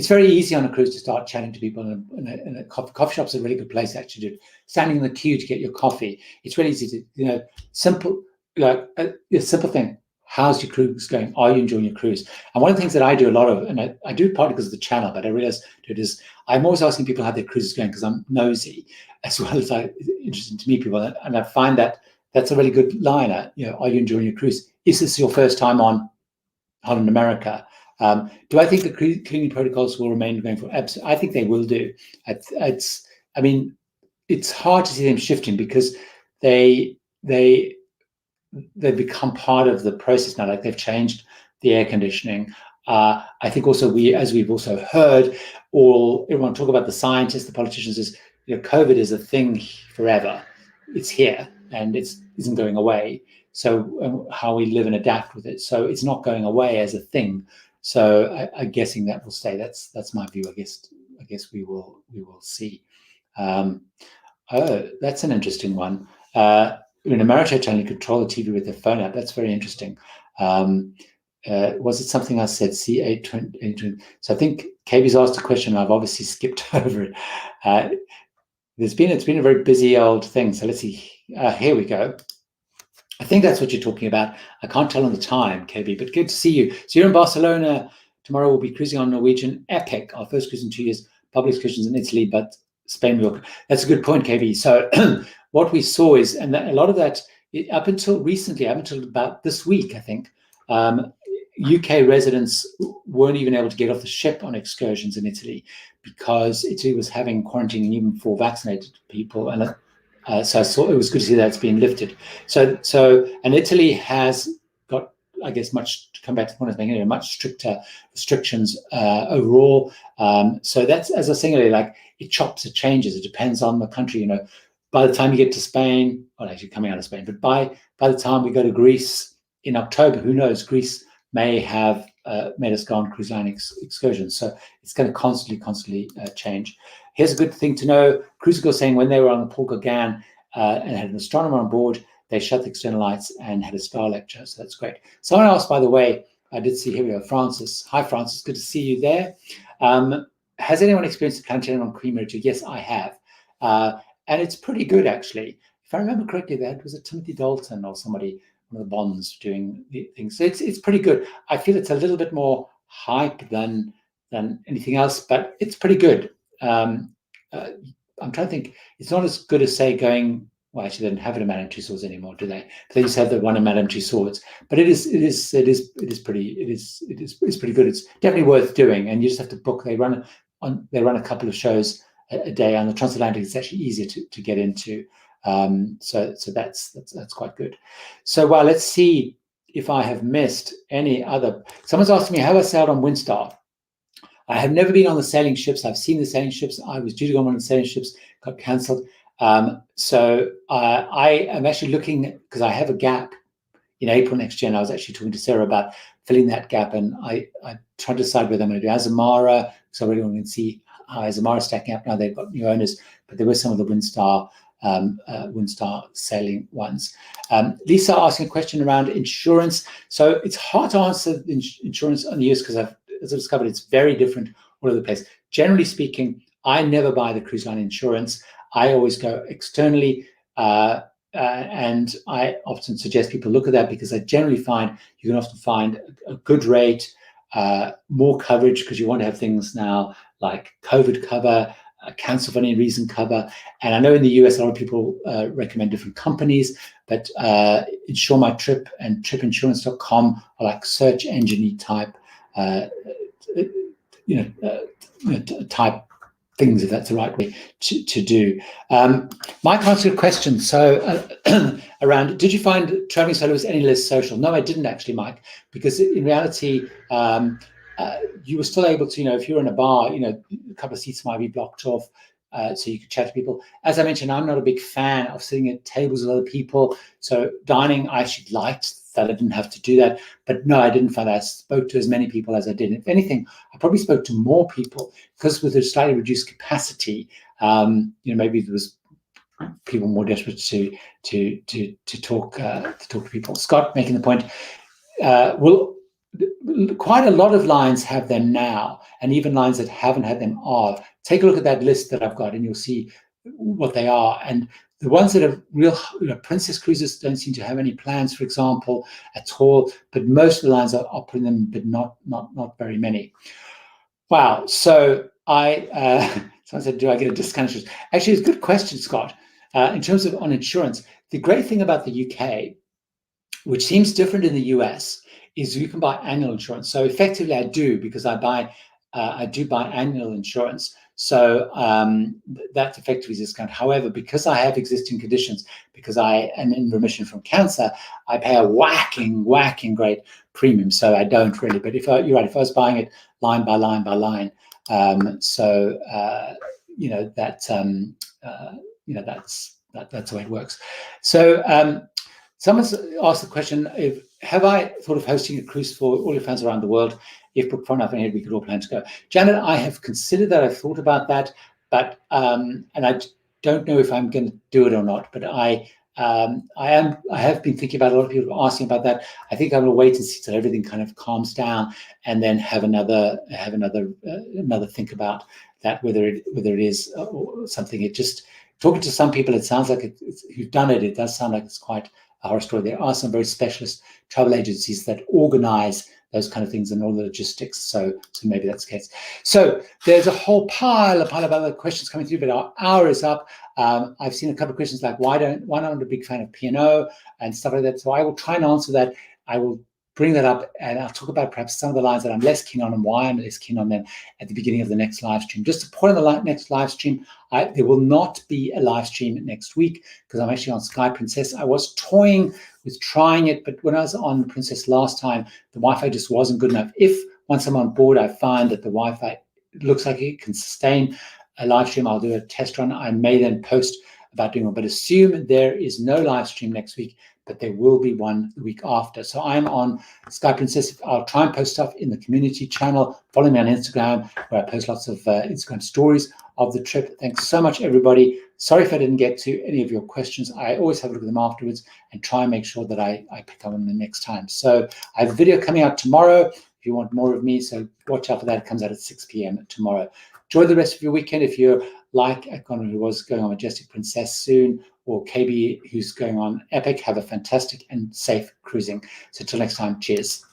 very easy on a cruise to start chatting to people, and a coffee shop's a really good place to actually do it. Standing in the queue to get your coffee, it's really easy to, simple, like a simple thing. How's your cruise going? Are you enjoying your cruise? And one of the things that I do a lot of, and I do partly because of the channel, but I realize it is, I'm always asking people how their cruise is going because I'm nosy, as well as I'm interested to meet people. And I find that that's a really good liner. Are you enjoying your cruise? Is this your first time on Holland America? Do I think the cleaning protocols will remain going for? Absolutely, I think they will do. I mean, it's hard to see them shifting because they've become part of the process now. Like they've changed the air conditioning. I think also as we've also heard, everyone talk about the scientists, the politicians, is COVID is a thing forever. It's here and it isn't going away. So how we live and adapt with it. So it's not going away as a thing. So I'm guessing that will stay. That's my view. I guess we will see. That's an interesting one. In a Maritime channel, you control the TV with the phone app. That's very interesting. Was it something I said? C820. So I think KB's asked a question. I've obviously skipped over it. It's been a very busy old thing. So let's see. Here we go. I think that's what you're talking about. I can't tell on the time, KB, but good to see you. So you're in Barcelona. Tomorrow we'll be cruising on Norwegian Epic, our first cruise in 2 years. Public excursions in Italy, but Spain, New York. That's a good point, KB. So what we saw is, and a lot of that, up until recently, up until about this week, I think, UK residents weren't even able to get off the ship on excursions in Italy because Italy was having quarantining even for vaccinated people. And so I saw it was good to see that it's been lifted. And Italy has got, I guess, to come back to the point I was making, much stricter restrictions overall. So that's, as I was saying earlier, like it chops, it changes, it depends on the country. By the time you get to Spain, well, actually coming out of Spain, but by the time we go to Greece in October, who knows? Greece may have made us go on cruise line excursions. So it's going to constantly change. Here's a good thing to know. Cruise Girl saying when they were on the Paul Gauguin and had an astronomer on board, they shut the external lights and had a star lecture. So that's great. Someone asked, by the way, I did see, here we go, Francis. Hi, Francis. Good to see you there. Has anyone experienced the planetarium on Queen Mary 2? Yes, I have. And it's pretty good, actually. If I remember correctly, that was Timothy Dalton or somebody, one of the Bonds, doing the things. So it's pretty good. I feel it's a little bit more hype than anything else, but it's pretty good. I'm trying to think. It's not as good as, say, going. Well, actually, they don't have it in Madame Tussauds anymore, do they? They just have the one in Madame Tussauds. But it is pretty good. It's definitely worth doing, and you just have to book. They run a couple of shows a day on the transatlantic. It's actually easier to get into. So that's quite good. So let's see if I have missed any other. Someone's asking me how I sailed on Windstar. I have never been on the sailing ships. I've seen the sailing ships. I was due to go on one of the sailing ships, got cancelled. So I am actually looking, because I have a gap in April next year, and I was actually talking to Sarah about filling that gap, and I tried to decide whether I'm going to do Azamara, because I really want to see how Azamara stacking up. Now they've got new owners, but there were some of the Windstar sailing ones. Lisa asking a question around insurance. So it's hard to answer the insurance on the US because as I discovered, it's very different all over the place. Generally speaking, I never buy the cruise line insurance. I always go externally, and I often suggest people look at that because I generally find you can often find a good rate, more coverage, because you want to have things now like COVID cover, cancel for any reason cover. And I know in the US, a lot of people recommend different companies, but Insure My Trip and tripinsurance.com are like search engine type, type things, if that's the right way to do. Mike answered a question. So around, did you find traveling solo was any less social? No, I didn't actually, Mike, because in reality, you were still able to, if you're in a bar, a couple of seats might be blocked off, so you could chat to people. As I mentioned, I'm not a big fan of sitting at tables with other people. So dining, I actually liked that I didn't have to do that. But no, I didn't find that I spoke to as many people as I did. If anything, I probably spoke to more people because with a slightly reduced capacity, maybe there was people more desperate to talk to people. Scott making the point, quite a lot of lines have them now, and even lines that haven't had them are. Take a look at that list that I've got, and you'll see what they are. And the ones that are real, Princess Cruises don't seem to have any plans, for example, at all. But most of the lines are putting them, but not very many. Wow. So someone said, do I get a discount? Actually, it's a good question, Scott. In terms of on insurance, the great thing about the UK, which seems different in the US, is you can buy annual insurance. So effectively, I do, because I do buy annual insurance. So that's effectively discount. However, because I have existing conditions, because I am in remission from cancer, I pay a whacking great premium. So I don't really. But you're right, if I was buying it line by line by line, that's the way it works. So someone's asked the question: have I thought of hosting a cruise for all your fans around the world? If booked far enough ahead, we could all plan to go. Janet, I have considered that. I've thought about that, but and I don't know if I'm going to do it or not. But I have been thinking about. A lot of people asking about that. I think I'm going to wait and see till everything kind of calms down, and then have another think about that. Whether it is or something. It just talking to some people, it sounds like who've done it. It does sound like it's quite a horror story. There are some very specialist travel agencies that organize those kind of things and all the logistics. So maybe that's the case. So there's a whole pile of other questions coming through, but our hour is up. I've seen a couple of questions like why not I'm a big fan of P&O and stuff like that. So I will try and answer that. I will bring that up, and I'll talk about perhaps some of the lines that I'm less keen on and why I'm less keen on them at the beginning of the next live stream. Just to point on the next live stream, there will not be a live stream next week because I'm actually on Sky Princess. I was toying with trying it, but when I was on Princess last time, the Wi-Fi just wasn't good enough. If once I'm on board, I find that the Wi-Fi looks like it can sustain a live stream, I'll do a test run. I may then post about doing one, but assume there is no live stream next week, but there will be one the week after. So I'm on Sky Princess. I'll try and post stuff in the community channel. Follow me on Instagram, where I post lots of Instagram stories of the trip. Thanks so much, everybody. Sorry if I didn't get to any of your questions. I always have a look at them afterwards and try and make sure that I pick up on them the next time. So I have a video coming out tomorrow if you want more of me. So watch out for that. It comes out at 6 p.m. tomorrow. Enjoy the rest of your weekend. If you're like Conrad, who was going on Majestic Princess soon, or KB, who's going on Epic, have a fantastic and safe cruising. So till next time, cheers.